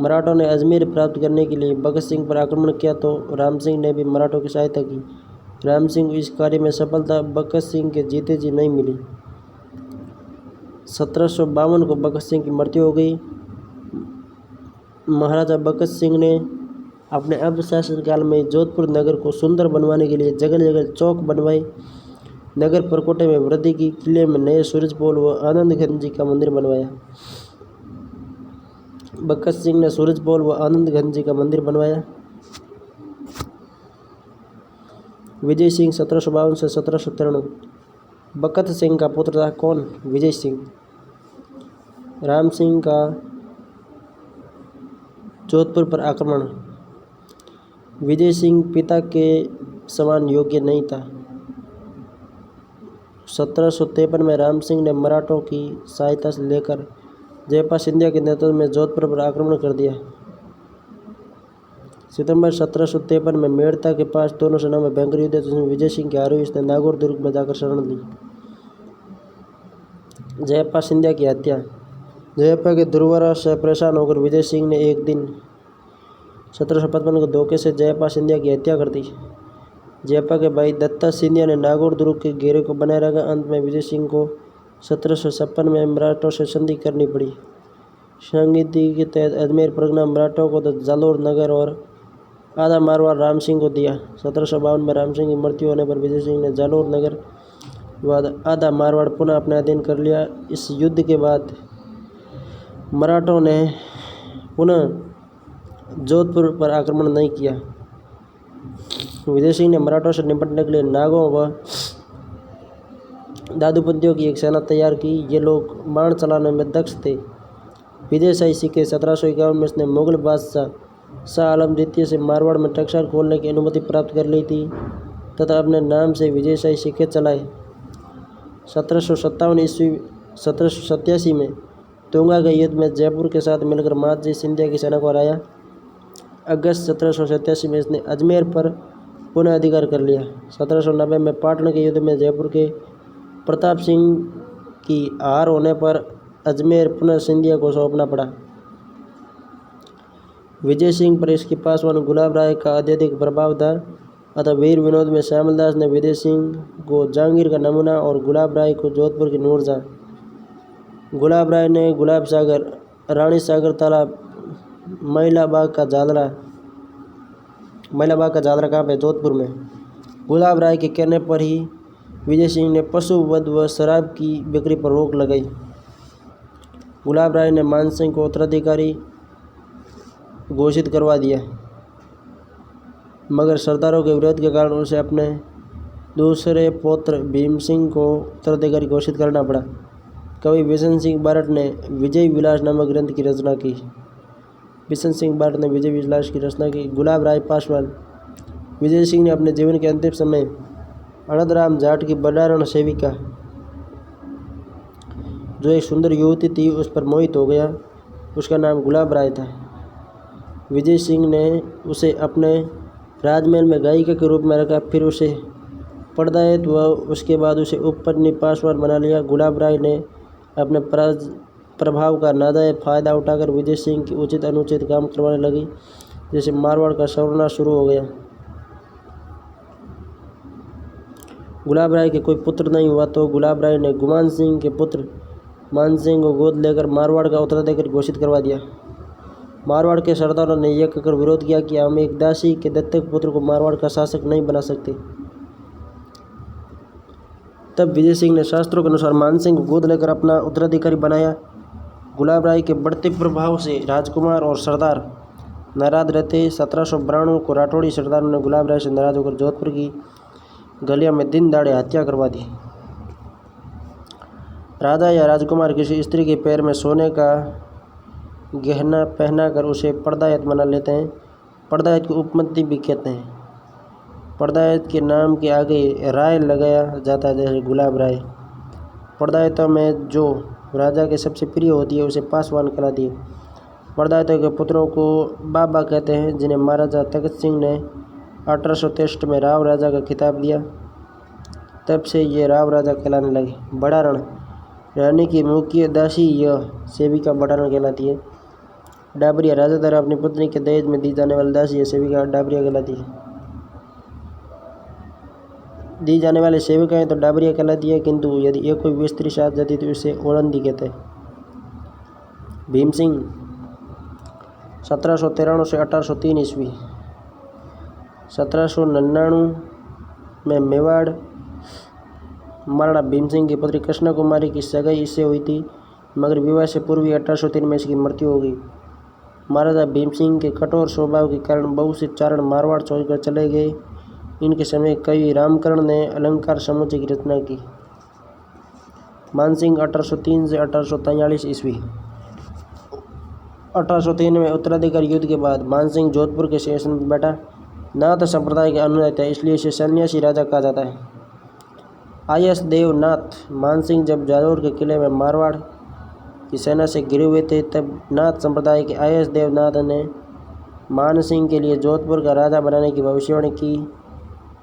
मराठों ने अजमेर प्राप्त करने के लिए भगत सिंह पर आक्रमण किया तो राम सिंह ने भी मराठों की सहायता की। राम सिंह को इस कार्य में सफलता भगत सिंह के जीते जी नहीं मिली। 1752 को भगत सिंह की मृत्यु हो गई। महाराजा भगत सिंह ने अपने अर्ध शासनकाल में जोधपुर नगर को सुंदर बनवाने के लिए जगह जगह चौक बनवाए, नगर परकोटे में वृद्धि की, किले में नए सूरज पोल व आनंद घन जी का मंदिर बनवाया। भगत सिंह ने सूरज पोल व आनंद घन जी का मंदिर बनवाया। विजय सिंह 1752 से 1793 भगत सिंह का पुत्र था। कौन? विजय सिंह। राम सिंह का जोधपुर पर आक्रमण। विजय सिंह पिता के समान योग्य नहीं था। 1753 में राम सिंह ने मराठों की सहायता से लेकर जयपाल सिंधिया के नेतृत्व में जोधपुर पर आक्रमण कर दिया। सितंबर 1753 में मेड़ता के पास दोनों सेनाओं में भयंकर युद्ध जिसमें विजय सिंह की हार हुई। इसने नागौर दुर्ग में जाकर शरण ली। जयपाल सिंधिया की हत्या। जयपाल के दुर्व्यवहार से परेशान होकर विजय सिंह ने एक दिन 1755 को धोखे से जयपाल सिंधिया की हत्या कर दी। जयपाल के भाई दत्ता सिंधिया ने नागौर दुर्ग के घेरे को बनाए रखा। अंत में विजय सिंह को 1756 में मराठों से संधि करनी पड़ी। संधि के तहत अजमेर परगना मराठों को तो जालौर नगर और आधा मारवाड़ राम सिंह को दिया। 1752 में राम सिंह की मृत्यु होने पर विजय सिंह ने जालौर नगर व आधा मारवाड़ पुनः अपने अधीन कर लिया। इस युद्ध के बाद मराठों ने पुनः जोधपुर पर आक्रमण नहीं किया। विजय सिंह ने मराठों से निपटने के लिए नागों व दादूपंथियों की एक सेना तैयार की। ये लोग बाण चलाने में दक्ष थे। विजय शाही सिक्के 1751 में इसने मुगल बादशाह शाह आलम द्वितीय से मारवाड़ में टकसाल खोलने की अनुमति प्राप्त कर ली थी तथा अपने नाम से विजय शाही सिक्के चलाए। 1787 में तुंगा के युद्ध में जयपुर के साथ मिलकर माधजी सिंधिया की सेना को हराया। अगस्त 1787 में इसने अजमेर पर पुनः अधिकार कर लिया। 1790 में पाटन के युद्ध में जयपुर के प्रताप सिंह की हार होने पर अजमेर पुनः सिंधिया को सौंपना पड़ा। विजय सिंह पर इसके पासवान गुलाब राय का अत्यधिक प्रभाव था अतः वीर विनोद में श्यामल दास ने विजय सिंह को जहांगीर का नमूना और गुलाब राय को जोधपुर की नूरजहां। गुलाब राय ने गुलाब सागर, रानी सागर तालाब, महिला बाग का जादरा कहाँ पे? जोधपुर में। गुलाब राय के कहने पर ही विजय सिंह ने पशु वध व शराब की बिक्री पर रोक लगाई। गुलाब राय ने मान सिंह को उत्तराधिकारी घोषित करवा दिया मगर सरदारों के विरोध के कारण उसे अपने दूसरे पुत्र भीम सिंह को उत्तराधिकारी घोषित करना पड़ा। कवि बिशन सिंह बारठ ने विजय विलास नामक ग्रंथ की रचना की। बिशन सिंह बारठ ने विजय विलास की रचना की। गुलाब राय पासवान। विजय सिंह ने अपने जीवन के अंतिम समय अनंतराम जाट की बडारण सेविका जो एक सुंदर युवती थी उस पर मोहित हो गया। उसका नाम गुलाब राय था। विजय सिंह ने उसे अपने राजमहल में गायिका के रूप में रखा, फिर उसे पड़दायत व उसके बाद उसे उपपत्नी पासवान बना लिया। गुलाब राय ने अपने प्रभाव का नाजायज फायदा उठाकर विजय सिंह की उचित अनुचित काम करवाने लगी, जिससे मारवाड़ का सर्वनाश शुरू हो गया। गुलाब राय के कोई पुत्र नहीं हुआ तो गुलाब राय ने गुमान सिंह के पुत्र मान सिंह को गोद लेकर मारवाड़ का उत्तराधिकारी घोषित करवा दिया। मारवाड़ के सरदारों ने यह कहकर विरोध किया कि हम एक दासी के दत्तक पुत्र को मारवाड़ का शासक नहीं बना सकते। तब विजय सिंह ने शास्त्रों के अनुसार मानसिंह को गोद लेकर अपना उत्तराधिकारी बनाया। गुलाब राय के बढ़ते प्रभाव से राजकुमार और सरदार नाराज रहते। 1792 को राठौड़ी सरदारों ने गुलाब राय से नाराज होकर जोधपुर की गलियों में दिन दहाड़े हत्या करवा दी। राजा या राजकुमार किसी स्त्री के पैर में सोने का गहना पहनाकर उसे पर्दायत बना लेते हैं। पर्दायत को उपमति भी कहते हैं। पर्दायत के नाम के आगे राय लगाया जाता है, जैसे गुलाब राय। पर्दायतों में जो राजा के सबसे प्रिय होती है उसे पासवान कहलाती है। पर्दायतों के पुत्रों को बाबा कहते हैं, जिन्हें महाराजा तखत सिंह ने 1863 में राव राजा का खिताब दिया। तब से ये राव राजा कहलाने लगे। बड़ा रण रानी की मुख्य दासी यह सेविका बड़ा रण कहलाती है। डाबरिया राजा द्वारा अपनी पत्नी के दहेज में दी जाने वाली दासी या सेविका डाबरिया कहलाती है। दी जाने वाली सेविकाएं तो डाबरिया कहलाती है, किंतु यदि एक कोई स्त्री साथ जाती तो इसे ओलंदी कहते हैं। भीम सिंह 1793 से 1803 ईस्वी। 1799 में मेवाड़ महाराणा भीम सिंह की पुत्री कृष्णा कुमारी की सगाई इससे हुई थी, मगर विवाह से पूर्व ही 1803 में इसकी मृत्यु हो गई। महाराजा भीम सिंह के कठोर स्वभाव के कारण बहुत से चारण मारवाड़ छोड़कर चले गए। इनके समय कवि रामकरण ने अलंकार समुच्चय की रचना की। मानसिंह 1803 से 1843 ईस्वी। 1803 में उत्तराधिकारी युद्ध के बाद मानसिंह जोधपुर के सिंहासन पर बैठा। नाथ संप्रदाय के अनुयायी था, इसलिए इसे सन्यासी राजा कहा जाता है। आयस देव नाथ मानसिंह जब जालोर के किले में मारवाड़ की सेना से घिरे हुए थे, तब नाथ संप्रदाय के आयस देव नाथ ने मानसिंह के लिए जोधपुर का राजा बनाने की भविष्यवाणी की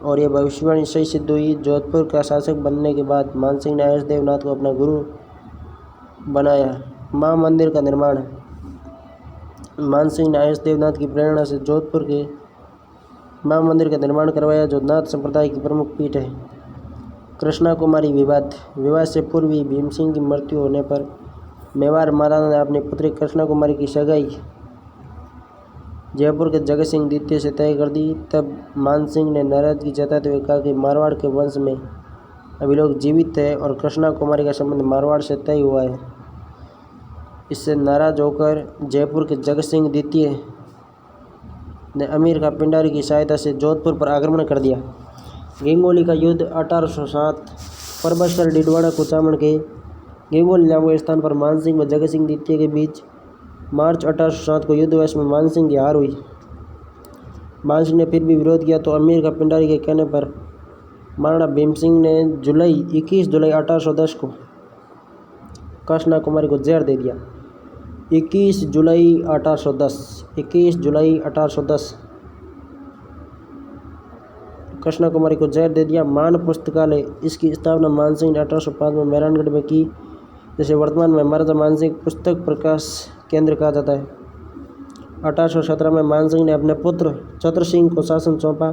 और यह भविष्यवाणी सही सिद्ध हुई। जोधपुर का शासक बनने के बाद मानसिंह ने आयस देव नाथ को अपना गुरु बनाया। माँ मंदिर का निर्माण। मानसिंह ने आयस देव नाथ की प्रेरणा से जोधपुर के माँ मंदिर का निर्माण करवाया, जो नाथ संप्रदाय की प्रमुख पीठ है। कृष्णा कुमारी विवाद। विवाद से पूर्व ही भीम सिंह की मृत्यु होने पर मेवाड़ महाराणा ने अपनी पुत्री कृष्णा कुमारी की सगाई जयपुर के जगत सिंह द्वितीय से तय कर दी। तब मानसिंह ने नाराजगी जताते हुए कहा कि मारवाड़ के वंश में अभी लोग जीवित है और कृष्णा कुमारी का संबंध मारवाड़ से तय हुआ है। इससे नाराज होकर जयपुर के जगत सिंह द्वितीय ने अमीर खां पिंडारी की सहायता से जोधपुर पर आक्रमण कर दिया। गेंगोली का युद्ध 1807। परबतसर डिडवाना कुचामन के गेंगोली नामक स्थान पर मानसिंह व जगत सिंह द्वितीय के बीच मार्च 1807 को युद्धवश में मानसिंह की हार हुई। मानसिंह ने फिर भी विरोध किया तो अमीर खां पिंडारी के कहने पर महाराणा भीम सिंह ने 21 जुलाई 1810 को कृष्णा कुमारी को जहर दे दिया। 21 जुलाई 1810 कृष्णा कुमारी को जहर दे दिया। मान पुस्तकालय, इसकी स्थापना मानसिंह ने 1805 में मेहरानगढ़ में की, जिसे वर्तमान में महाराजा मानसिंह पुस्तक प्रकाश केंद्र कहा जाता है। 1817 में मानसिंह ने अपने पुत्र छत्र सिंह को शासन सौंपा,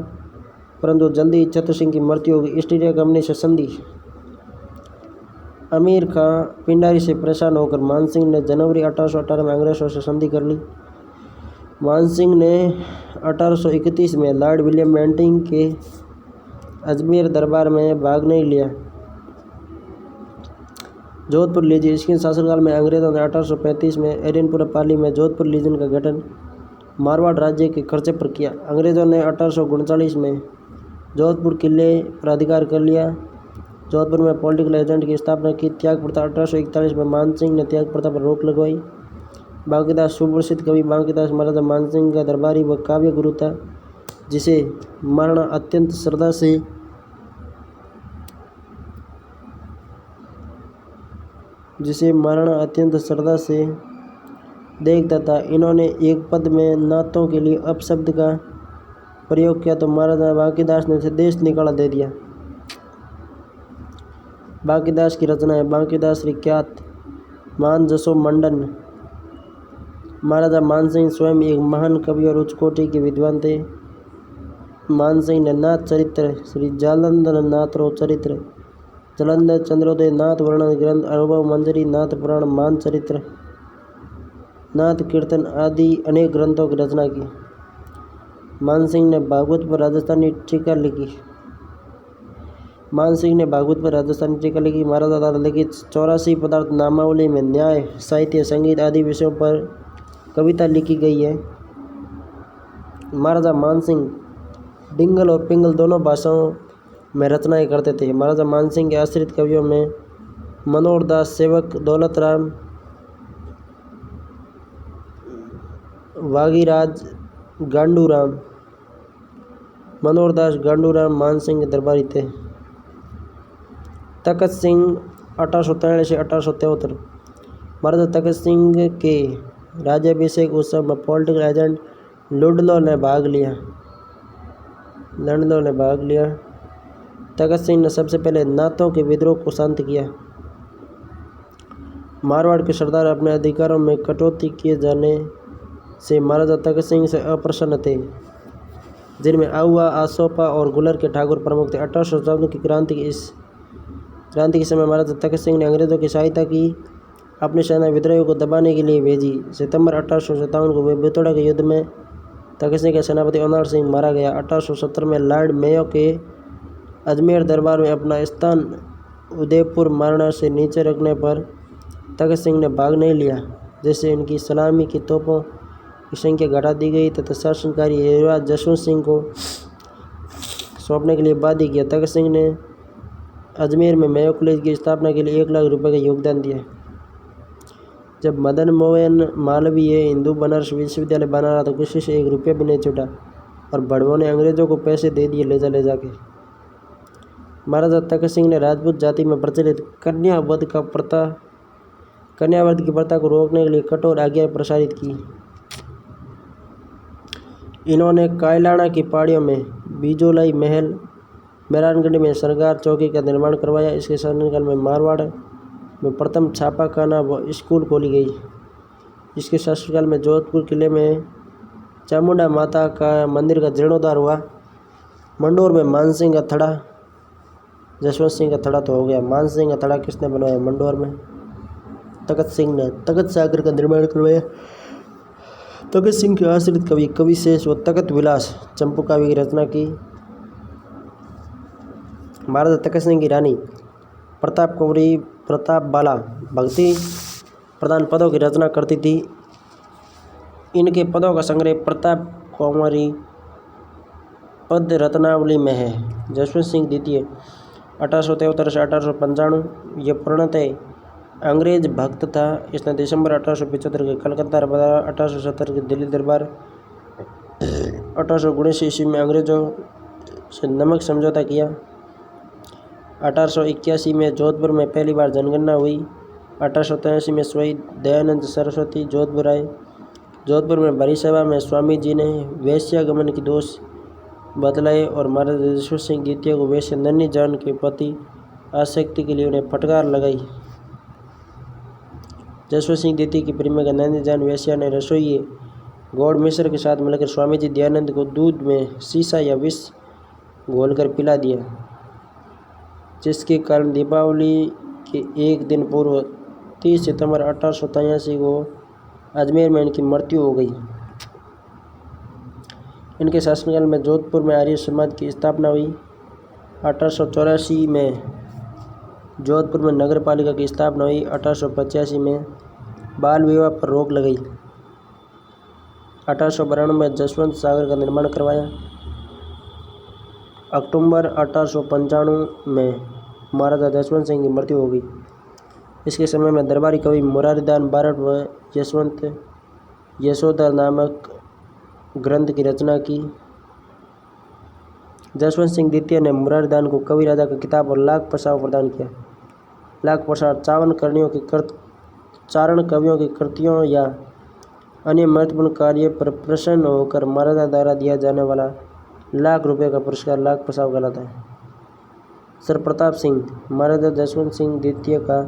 परंतु जल्दी ही छत्र सिंह की मृत्यु हो गई। ईस्ट इंडिया कंपनी से संधि। अमीर खां पिंडारी से परेशान होकर मानसिंह ने जनवरी 1818 में अंग्रेजों से संधि कर ली। मानसिंह ने 1831 में लॉर्ड विलियम बेंटिंग के अजमेर दरबार में भाग नहीं लिया। जोधपुर लीजिए। इसके शासनकाल में अंग्रेजों ने 1835 में एरनपुरा पाली में जोधपुर लीजन का गठन मारवाड़ राज्य के खर्चे पर किया। अंग्रेजों ने 1839 में जोधपुर किले पर अधिकार कर लिया। जोधपुर में पॉलिटिकल एजेंट की स्थापना की। त्याग प्रथा। 1841 में मानसिंह ने त्याग प्रथा पर रोक लगवाई। बांकीदास सुप्रसिद्ध कवि बांकीदास महाराजा मानसिंह का दरबारी व काव्य गुरु था, जिसे महाराणा अत्यंत श्रद्धा से देखता था। इन्होंने एक पद में नातों के लिए अपशब्द का प्रयोग किया तो महाराजा बांकीदास ने उसे देश निकाला दे दिया। बांकीदास की रचना है। बांकीदास श्री ख्यात मान जसो मंडन। महाराजा मानसिंह स्वयं एक महान कवि और उच्च कोटि के विद्वान थे। मानसिंह ने नाथ चरित्र, श्री जालंधर नाथ चरित्र, जलंधर चंद्रोदय नाथ वर्णन ग्रंथ, अनुभव मंजरी, नाथ पुराण, मान चरित्र, नाथ कीर्तन आदि अनेक ग्रंथों की रचना की। मानसिंह ने भागवत पर राजस्थानी टीका लिखी। मान सिंह ने भागवत पर राजस्थानी टीका लिखी। महाराजा द्वारा लिखित 84 पदार्थ नामावली में न्याय, साहित्य, संगीत आदि विषयों पर कविता लिखी गई है। महाराजा मानसिंह डिंगल और पिंगल दोनों भाषाओं में रचनाएं करते थे। महाराजा मानसिंह के आश्रित कवियों में मनोहर दास सेवक, दौलत राम वागीराज, गांडूराम, मनोहर दास गांडूराम मानसिंह के दरबारी थे। तखत सिंह 1843 से 1873। महाराजा तखत सिंह के राज्याभिषेक उत्सव में पॉलिटिकल एजेंट लुडलो ने भाग लिया। तखत सिंह ने सबसे पहले नाथों के विद्रोह को शांत किया। मारवाड़ के सरदार अपने अधिकारों में कटौती किए जाने से महाराजा तखत सिंह से अप्रसन्न थे, जिनमें आउआ, आसोपा और गुलर के ठाकुर प्रमुख थे। 1814 की क्रांति के समय महाराजा तखत सिंह ने अंग्रेजों की सहायता की। अपनी सेना विद्रोहियों को दबाने के लिए भेजी। सितंबर 1857 को बेतौड़ा के युद्ध में तखत सिंह के सेनापति ओनाल सिंह मारा गया। 1870 में लॉर्ड मेयो के अजमेर दरबार में अपना स्थान उदयपुर महाराणा से नीचे रखने पर तखत सिंह ने भाग नहीं लिया, जिससे इनकी सलामी की तोपों की संख्या घटा दी गई तथा शासनकारी युवराज जसवंत सिंह को सौंपने के लिए बाध्य किया। तखत सिंह ने अजमेर में मेयो कॉलेज की स्थापना के लिए 1 लाख रुपये का योगदान दिया। जब मदन मोहन मालवीय हिंदू बनारस विश्वविद्यालय बना रहा तो किसी से 1 रुपया भी नहीं छूटा और बड़वों ने अंग्रेजों को पैसे दे दिए ले जाके। महाराजा तखत सिंह ने राजपूत जाति में प्रचलित कन्यावध की प्रथा को रोकने के लिए कठोर आज्ञा प्रसारित की। इन्होंने कायलाना की पहाड़ियों में बिजोलाई महल, मेहरानगढ़ में सरगार चौकी का निर्माण करवाया। इसके शासनकाल में मारवाड़ में प्रथम छापाखाना व स्कूल खोली गई। इसके शासनकाल में जोधपुर किले में चामुंडा माता का मंदिर का जीर्णोद्धार हुआ। मंडोर में मानसिंह का थड़ा, जसवंत सिंह का थड़ा तो हो गया। मानसिंह का थड़ा किसने बनवाया? मंडोर में तखत सिंह ने तखत सागर का निर्माण करवाया। तखत सिंह के आश्रित कवि शेष व तखत विलास चंपू काव्य की रचना की। महाराजा तखत सिंह की रानी प्रताप कुंवरी प्रताप बाला भक्ति प्रधान पदों की रचना करती थी। इनके पदों का संग्रह प्रताप कुंवरी पद रत्नावली में है। जसवंत सिंह द्वितीय 1873 से 1895। यह पूर्णतः अंग्रेज भक्त था। इसने दिसंबर 1875 के कलकत्ता दरबार, 1870 के दिल्ली दरबार, 1879 ईस्वी में अंग्रेजों से नमक समझौता किया। 1881 में जोधपुर में पहली बार जनगणना हुई। 1883 में शहीद दयानंद सरस्वती जोधपुर आए। जोधपुर में भरी सभा में स्वामी जी ने वेश्यागमन की दोष बतलाए और महाराजा जसवंत सिंह द्वितीय को वेश्या नन्ही जान के प्रति आसक्ति के लिए उन्हें फटकार लगाई। जसवंत सिंह द्वितीय की प्रेमिका नन्ही जान वेश्या ने रसोइये गौड़ मिश्र के साथ मिलकर स्वामी जी दयानंद को दूध में शीशा या विष घोलकर पिला दिया, जिसके कारण दीपावली के 1 दिन पूर्व 30 सितंबर 1883 को अजमेर में इनकी मृत्यु हो गई। इनके शासनकाल में जोधपुर में आर्य समाज की स्थापना हुई। 1884 में जोधपुर में नगर पालिका की स्थापना हुई। 1885 में बाल विवाह पर रोक लगाई। 1892 में जसवंत सागर का निर्माण करवाया। अक्टूबर 1895 में महाराजा जसवंत सिंह की मृत्यु हो गई। इसके समय में दरबारी कवि मुरारीदान बारठ व यशवंत यशोधर नामक ग्रंथ की रचना की। जसवंत सिंह द्वितीय ने मुरारीदान को कवि राजा का खिताब और लाख प्रसाद प्रदान किया। लाख प्रसाद चारण कवियों की कृतियों या अन्य महत्वपूर्ण कार्य पर प्रसन्न होकर महाराजा द्वारा दिया जाने वाला लाख रुपये का पुरस्कार लाख प्रसाद कहलाता है। सर प्रताप सिंह महाराजा जसवंत सिंह द्वितीय का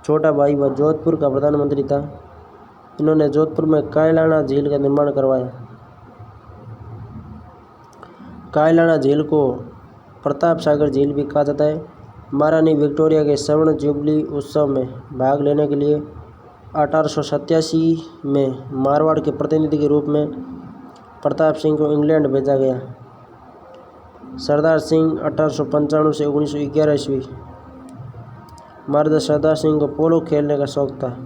छोटा भाई व जोधपुर का प्रधानमंत्री था। इन्होंने जोधपुर में कायलाना झील का निर्माण करवाया। कायलाना झील को प्रताप सागर झील भी कहा जाता है। महारानी विक्टोरिया के स्वर्ण जुबली उत्सव में भाग लेने के लिए 1887 में मारवाड़ के प्रतिनिधि के रूप में प्रताप सिंह को इंग्लैंड भेजा गया। सरदार सिंह 1895 से 1911 ईस्वी। महाराजा सरदार सिंह को पोलो खेलने का शौक था।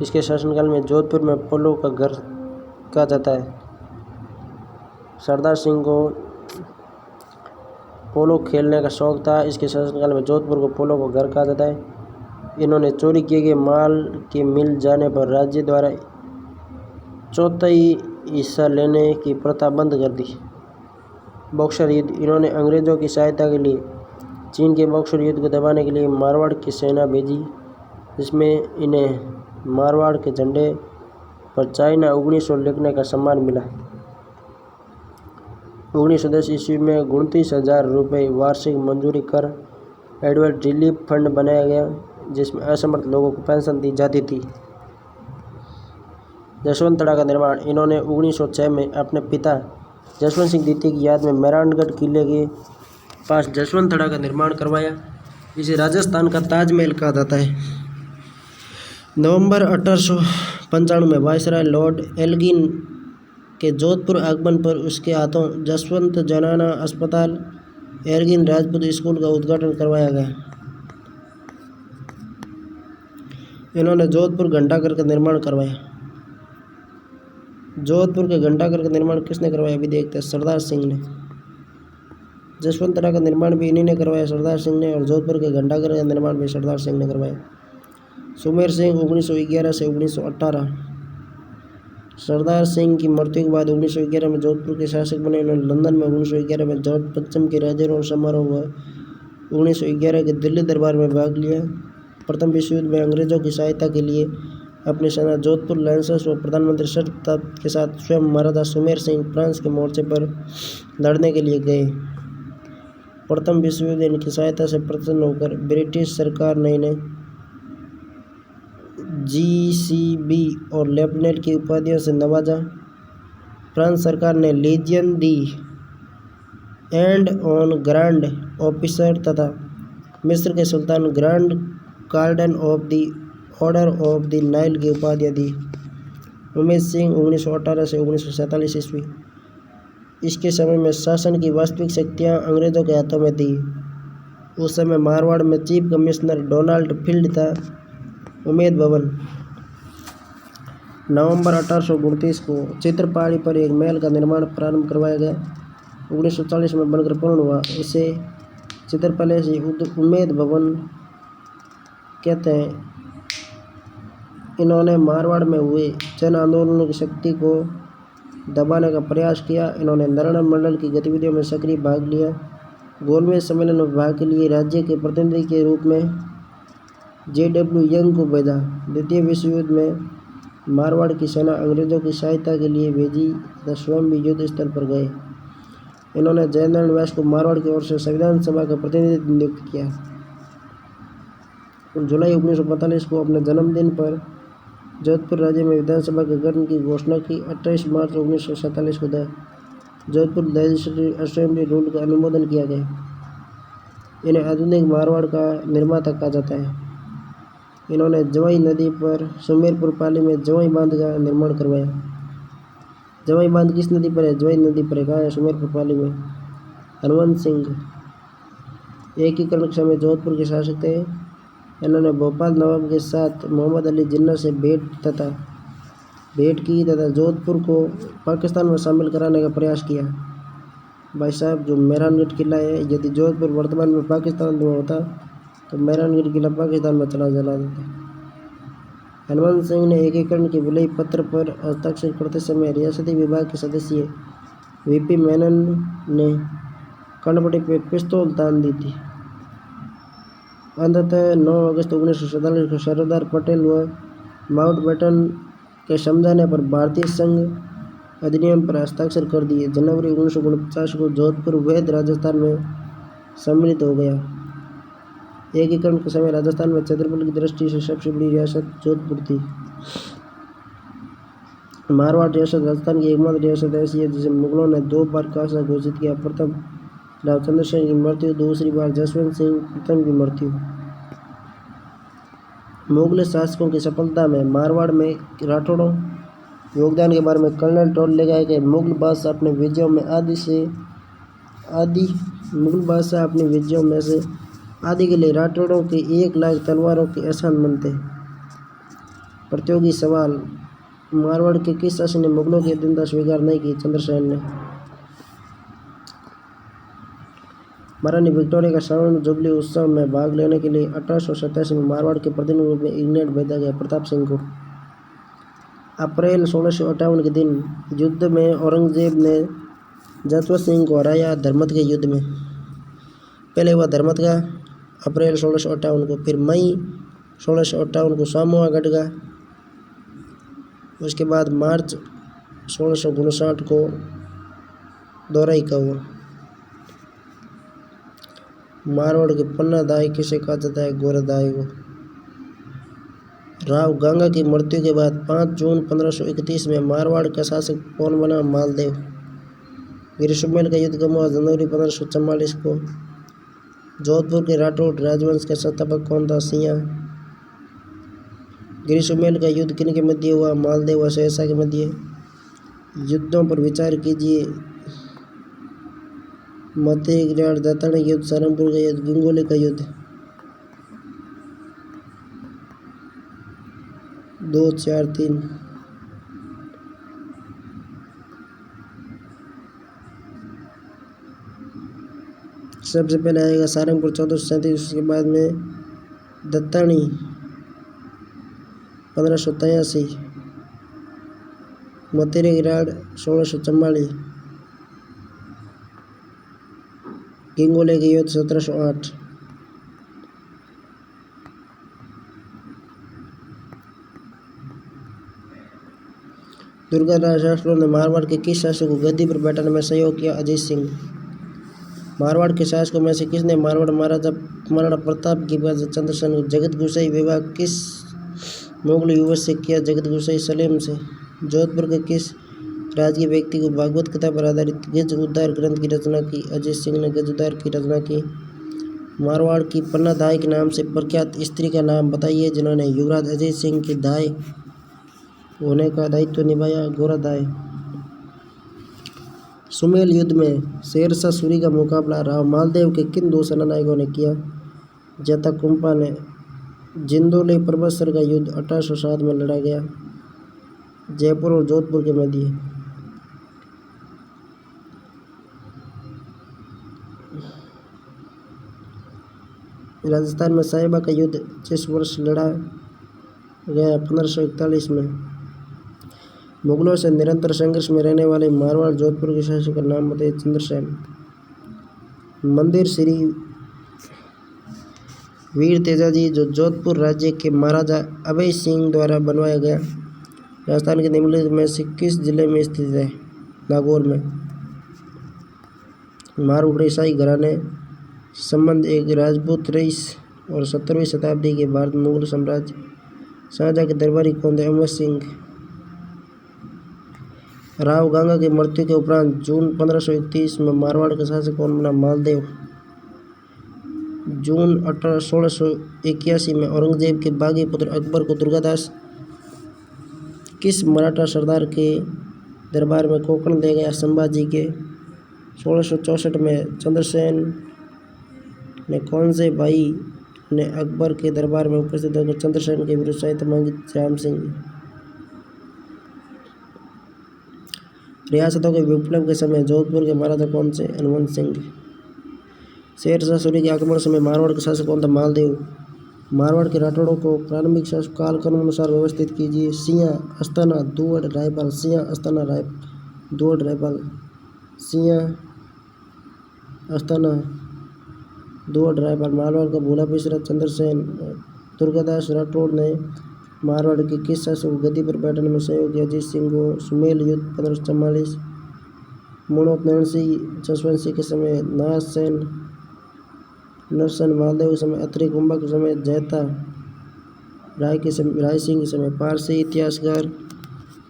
इसके शासनकाल में जोधपुर में पोलो का घर कहा जाता है। सरदार सिंह को पोलो खेलने का शौक था। इसके शासनकाल में जोधपुर को पोलो का घर कहा जाता है। इन्होंने चोरी किए गए माल के मिल जाने पर राज्य द्वारा चौथाई हिस्सा लेने की प्रथा बंद कर दी। बक्सर युद्ध। इन्होंने अंग्रेजों की सहायता के लिए चीन के बक्सर युद्ध को दबाने के लिए मारवाड़ की सेना भेजी, जिसमें इन्हें मारवाड़ के झंडे पर चाइना 1900 लिखने का सम्मान मिला। 1910 ईस्वी में 29,000 रुपये वार्षिक मंजूरी कर एडवर्ड रिलीफ फंड बनाया गया, जिसमें असमर्थ लोगों को पेंशन दी जाती थी। जसवंत तड़ा का निर्माण। इन्होंने 1906 में अपने पिता जसवंत सिंह द्वितीय की याद में मेहरानगढ़ किले के पास जसवंत तड़ा का निर्माण करवाया, जिसे राजस्थान का ताजमहल कहा जाता है। नवंबर 1895 में वायसराय लॉर्ड एल्गिन के जोधपुर आगमन पर उसके हाथों जसवंत जनाना अस्पताल एल्गिन राजपूत स्कूल का उद्घाटन करवाया गया। इन्होंने जोधपुर घंटाघर का निर्माण करवाया। जोधपुर के घंटाघर का निर्माण किसने करवाया, अभी देखते हैं। सरदार सिंह ने। जसवंत तड़ा का निर्माण भी इन्हीं ने करवाया, सरदार सिंह ने, और जोधपुर के घंटाघर का निर्माण भी सरदार सिंह ने करवाया। सुमेर सिंह 1911 से 1918। सरदार सिंह की मृत्यु के बाद 1911 में जोधपुर के शासक बने। उन्होंने लंदन में 1911 में जॉर्ज पंचम के राजारोहण समारोह व 1911 के दिल्ली दरबार में भाग लिया। प्रथम विश्व युद्ध में अंग्रेजों की सहायता के लिए अपनी सेना जोधपुर लायंसेस व प्रधानमंत्री सर प्रताप के साथ स्वयं महाराजा सुमेर सिंह फ्रांस के मोर्चे पर लड़ने के लिए गए। प्रथम विश्व युद्ध इनकी सहायता से प्रसन्न होकर ब्रिटिश सरकार ने इन्हें GCB और लेफ्टिनेंट की उपाधियों से नवाजा। फ्रांस सरकार ने lesion the and on grand officer तथा मिस्र के सुल्तान ग्रैंड कार्डन of the order of the Nile की उपाधियाँ दी। उमेश सिंह 1918 से 1947 ईस्वी। इसके समय में शासन की वास्तविक शक्तियाँ अंग्रेजों के हाथों में थी। उस समय मारवाड़ में चीफ कमिश्नर डोनाल्ड फील्ड था। उमेद भवन। नवंबर 1829 को चित्रपाड़ी पर एक महल का निर्माण प्रारंभ करवाया गया। 1940 में बनकर पूर्ण हुआ। इसे चित्रपाली से उमेद भवन कहते हैं। इन्होंने मारवाड़ में हुए जन आंदोलनों की शक्ति को दबाने का प्रयास किया। इन्होंने नरण मंडल की गतिविधियों में सक्रिय भाग लिया। गोलमेज सम्मेलन में भाग के लिए राज्य के प्रतिनिधि के रूप में JW यंग को भेजा। द्वितीय विश्व युद्ध में मारवाड़ की सेना अंग्रेजों की सहायता के लिए भेजी तथा स्वयं भी युद्ध स्थल पर गए। इन्होंने जयनारायण व्यास को मारवाड़ की ओर से संविधान सभा का प्रतिनिधि नियुक्त किया। जुलाई 1945 को अपने जन्मदिन पर जोधपुर राज्य में विधानसभा के गठन की घोषणा की। 28 मार्च 1947 को जोधपुर लेजिस्लेटिव असेंबली रूल का अनुमोदन किया गया। इन्हें आधुनिक मारवाड़ का निर्माता कहा जाता है। इन्होंने जवाई नदी पर सुमेरपुर पाली में जवाई बांध का निर्माण करवाया। जवाई बांध किस नदी पर है, जवाई नदी पर है। कहाँ है, सुमेरपुर पाली में। हनुमंत सिंह एकीकरण के समय जोधपुर के शासक थे। इन्होंने भोपाल नवाब के साथ मोहम्मद अली जिन्ना से भेंट की तथा जोधपुर को पाकिस्तान में शामिल कराने का प्रयास किया। भाई साहब, जो मेहरानगढ़ किला है, यदि जोधपुर वर्तमान में पाकिस्तान में होता तो मेहरानगढ़ किला पाकिस्तान में चला देता। हनुमंत सिंह ने एकीकरण के विलय पत्र पर हस्ताक्षर करते समय रियासती विभाग के सदस्य VP मेनन ने कनपटी पर पिस्तौल तान दी थी। अंततः 9 अगस्त 1947 को सरदार पटेल व माउंटबेटन के समझाने पर भारतीय संघ अधिनियम पर हस्ताक्षर कर दिए। जनवरी 1949 को जोधपुर वैध राजस्थान में सम्मिलित हो गया। एकीकरण के समय राजस्थान में क्षेत्रफल की दृष्टि से सबसे बड़ी रियासत जोधपुर थी। मारवाड़ रियासत राजस्थान की एकमात्र रियासत ऐसी है जिसे मुगलों ने 2 बार खासा घोषित किया। प्रथम रामचंद्र सिंह की मृत्यु, दूसरी बार जसवंत सिंह प्रथम की मृत्यु। मुगल शासकों की सफलता में मारवाड़ में राठौड़ों योगदान के बारे में कर्नल टोल ले गए कि मुगल बादशाह अपने विजयों में आदि से आदि मुगल बादशाह अपनी विजयों में से आदि के लिए राठौड़ों की 1 लाख तलवारों की आसान बनते। प्रतियोगी सवाल, मारवाड़ के किस शासक ने मुगलों की अधीनता स्वीकार नहीं की? चंद्रसेन ने। महारानी विक्टोरिया का स्वर्ण जुबली उत्सव में भाग लेने के लिए 1887 में मारवाड़ के प्रतिनिधि रूप में इंग्लैंड भेजा गया प्रताप सिंह को। अप्रैल 1658 के दिन युद्ध में औरंगजेब ने जसवंत सिंह को हराया धर्मत के युद्ध में। पहले हुआ धर्मत का अप्रैल 1658 को, फिर मई 1658 को सामूआगढ़ का, उसके बाद मार्च 1659 को दोराई का हुआ। मारवाड़ के पन्ना दाई किसे कहा जाता है? गोरदाई को। राव गंगा की मृत्यु के बाद 5 जून 1531 में मारवाड़ का शासक कौन बना? मालदेव। गिरिशुमेल का युद्ध कब हुआ? जनवरी 1544 को। जोधपुर के राठौड़ राजवंश का संस्थापक कौन था? सिंह। गिरिशुमेल का युद्ध किन के मध्य हुआ? मालदेव व शेरशाह के मध्य। युद्धों पर विचार कीजिए। मतेघराट, दातानी युद्ध, सारंगपुर का युद्ध, गंगोली का युद्ध। 2, 4, 3। सबसे पहले आएगा सारंगपुर 1437, उसके बाद में दत्तानी 1583, मतेघराट 1644, गंगोली के युद्ध 1708। दुर्गादास राठौड़ ने मारवाड़ के किस शासक को गद्दी पर बैठाने में सहयोग किया? अजीत सिंह। मारवाड़ के शासकों में से किसने मारवाड़ महाराणा प्रताप की बात चंद्रसेन को? जगत गोसाई। विवाह किस मुगल युवक से किया? जगत गोसाई सलीम से। जोधपुर के किस राजकीय व्यक्ति को भागवत कथा पर आधारित गज उद्धार ग्रंथ की रचना की? अजीत सिंह ने गज उद्धार की रचना की। मारवाड़ की पन्ना दाई के नाम से प्रख्यात स्त्री का नाम बताइए जिन्होंने युवराज अजीत सिंह की दाई होने का दायित्व निभाया? गोरादाई। सुमेल युद्ध में शेरशाह सूरी का मुकाबला राव मालदेव के किन 2 सेनानायकों ने किया? जैता कुंपा ने। जिंदोली परबतसर का युद्ध 1807 में लड़ा गया, जयपुर और जोधपुर के मध्य। राजस्थान में साहिबा का युद्ध जिस वर्ष लड़ा गया 1541 में। मुगलों से निरंतर संघर्ष में रहने वाले मारवाड़ जोधपुर के शासक का नाम बताइए? चंद्रसेन। मंदिर श्री वीर तेजाजी जो जोधपुर राज्य के महाराजा अभय सिंह द्वारा बनवाया गया, राजस्थान के निम्नलिखित में से किस जिले में स्थित है? नागौर में। मारवाड़ी शाही घराने संबंध एक राजपूत रईस और 17वीं शताब्दी के भारत मुगल साम्राज्य। शाहजहां के दरबारी कौन थे? अमर सिंह। राव गंगा की मृत्यु के उपरांत जून 1531 में मारवाड़ का शासक कौन बना? मालदेव। जून 1681 में औरंगजेब के बागी पुत्र अकबर को दुर्गादास किस मराठा सरदार के दरबार में कोंकण ले गया? संभाजी के। 1664 में चंद्रसेन ने कौन से भाई ने अकबर के दरबार में उपस्थित होकर चंद्रसेन के विरुद्ध सहायता मांगी? राम सिंह। रियासतों के विप्लव के समय जोधपुर के महाराजा कौन से? हनुमंत सिंह। शेरशाह सूरी के आक्रमण समय मारवाड़ का शासक कौन था? मालदेव। मारवाड़ के राठौड़ों को प्रारंभिक शासक काल क्रमानुसार व्यवस्थित कीजिए। सिंह, अस्ताना, दुअड़, रायपाल। सिंह, अस्ताना, दुअड़, रायपाल। सिंह, अस्ताना, दुअड़, रायपाल। मारवाड़ का भूला पिछड़ा चंद्रसेन। दुर्गादास राठौड़ ने मारवाड़ के किस शासक को गद्दी पर बैठने में सहयोग किया? अजीत सिंह को। सुमेल युद्ध 1544। मुणोत नरसिंह जसवंत सिंह के समय, नारसेन नरसन मालदेव के समय, अत्रि कुंभा के समय, जैता राय सिंह के समय। पारसी इतिहासकार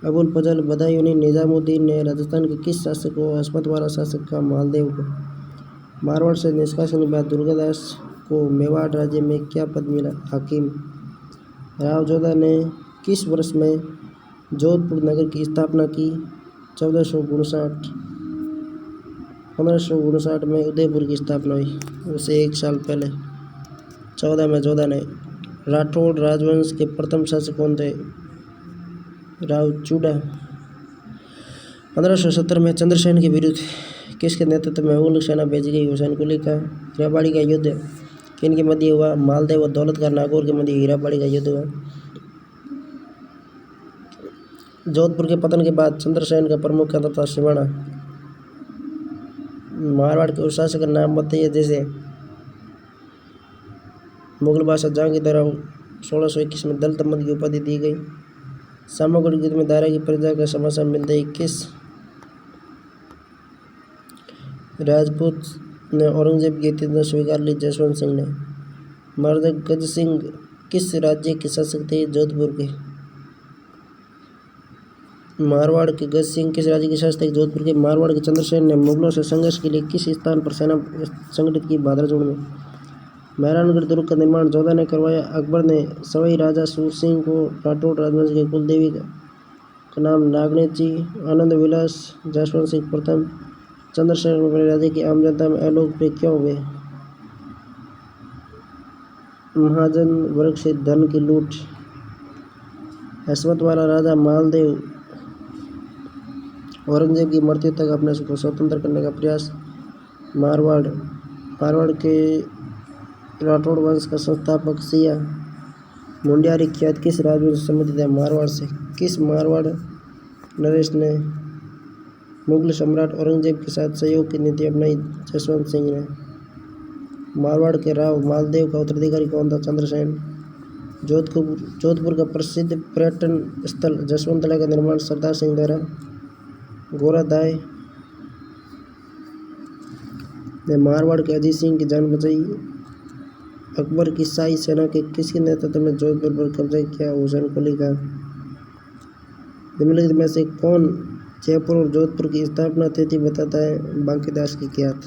अबुल फजल बदायूनी निजामुद्दीन ने राजस्थान के किस शासक को अस्मत वाला शासक कहा? मालदेव को। मारवाड़ से निष्कासन के बाद दुर्गादास को मेवाड़ राज्य में क्या पद मिला? हाकिम। राव जोधा ने किस वर्ष में जोधपुर नगर की स्थापना की? 1459। 1559 में उदयपुर की स्थापना हुई, उससे 1 साल पहले। 14 में जोधा ने। राठौड़ राजवंश के प्रथम शासक कौन थे? राव चूड़ा। 1570 में चंद्रसेन के विरुद्ध किसके नेतृत्व में मुगल सेना भेजी गई? हुसैन कुली का। हीराबाड़ी का युद्ध किन के मध्य हुआ? मालदेव और दौलत खान नागौर के मध्य हीराबाड़ी का युद्ध हुआ। जोधपुर के पतन के बाद चंद्रसेन का प्रमुख केंद्र था सिवाना। मारवाड़ के उस शासक का नाम बताइए जैसे मुगल बादशाह जहां के द्वारा 1621 में दल तमद की उपाधि दी गई। सामागढ़ युद्ध में दारा की प्रजा का समाचार मिलता है किस राजपूत ने औरंगजेब की इतना स्वीकार ली? जसवंत सिंह ने। महाराजा गज सिंह किस राज्य के शासक थे? जोधपुर के। मारवाड़ के गज सिंह किस राज्य के शासक थे? जोधपुर के। मारवाड़ के चंद्रसेन ने मुगलों से संघर्ष के लिए किस स्थान पर सेना संगठित की? भादरजोड़ में। मेहरानगढ़ दुर्ग का निर्माण जोधा ने करवाया। अकबर ने सवाई राजा सूर सिंह को राठौड़ राजवंश के कुलदेवी का नाम नागनेश जी, आनंद विलास, जसवंत सिंह प्रथम, चंद्रसेन अपने राज्य की आम जनता में अलोकप्रिय क्यों हुए? महाजन वर्ग से धन की लूट। हैसियत वाला राजा मालदेव औरंगजेब की मृत्यु तक अपने को स्वतंत्र करने का प्रयास। मारवाड़ के राठौड़ वंश का संस्थापक सिया। मुंडियारी ख्यात किस राजवंश से संबंधित है? मारवाड़ से। किस मारवाड़ नरेश ने मुगल सम्राट औरंगजेब के साथ सहयोग की नीति अपनाई? जसवंत सिंह ने। मारवाड़ के राव मालदेव का उत्तराधिकारी कौन था? चंद्रसेन। जोधपुर का प्रसिद्ध पर्यटन स्थल जसवंतला का निर्माण सरदार सिंह द्वारा। गोरादाय ने मारवाड़ के अजीत सिंह की जान बचाई। अकबर की शाही सेना के किसके नेतृत्व में जोधपुर पर कब्जा किया? हुसैन कुली का। निम्नलिखित में से कौन जयपुर और जोधपुर की स्थापना तिथि बताता है? बांकीदास की ख्यात।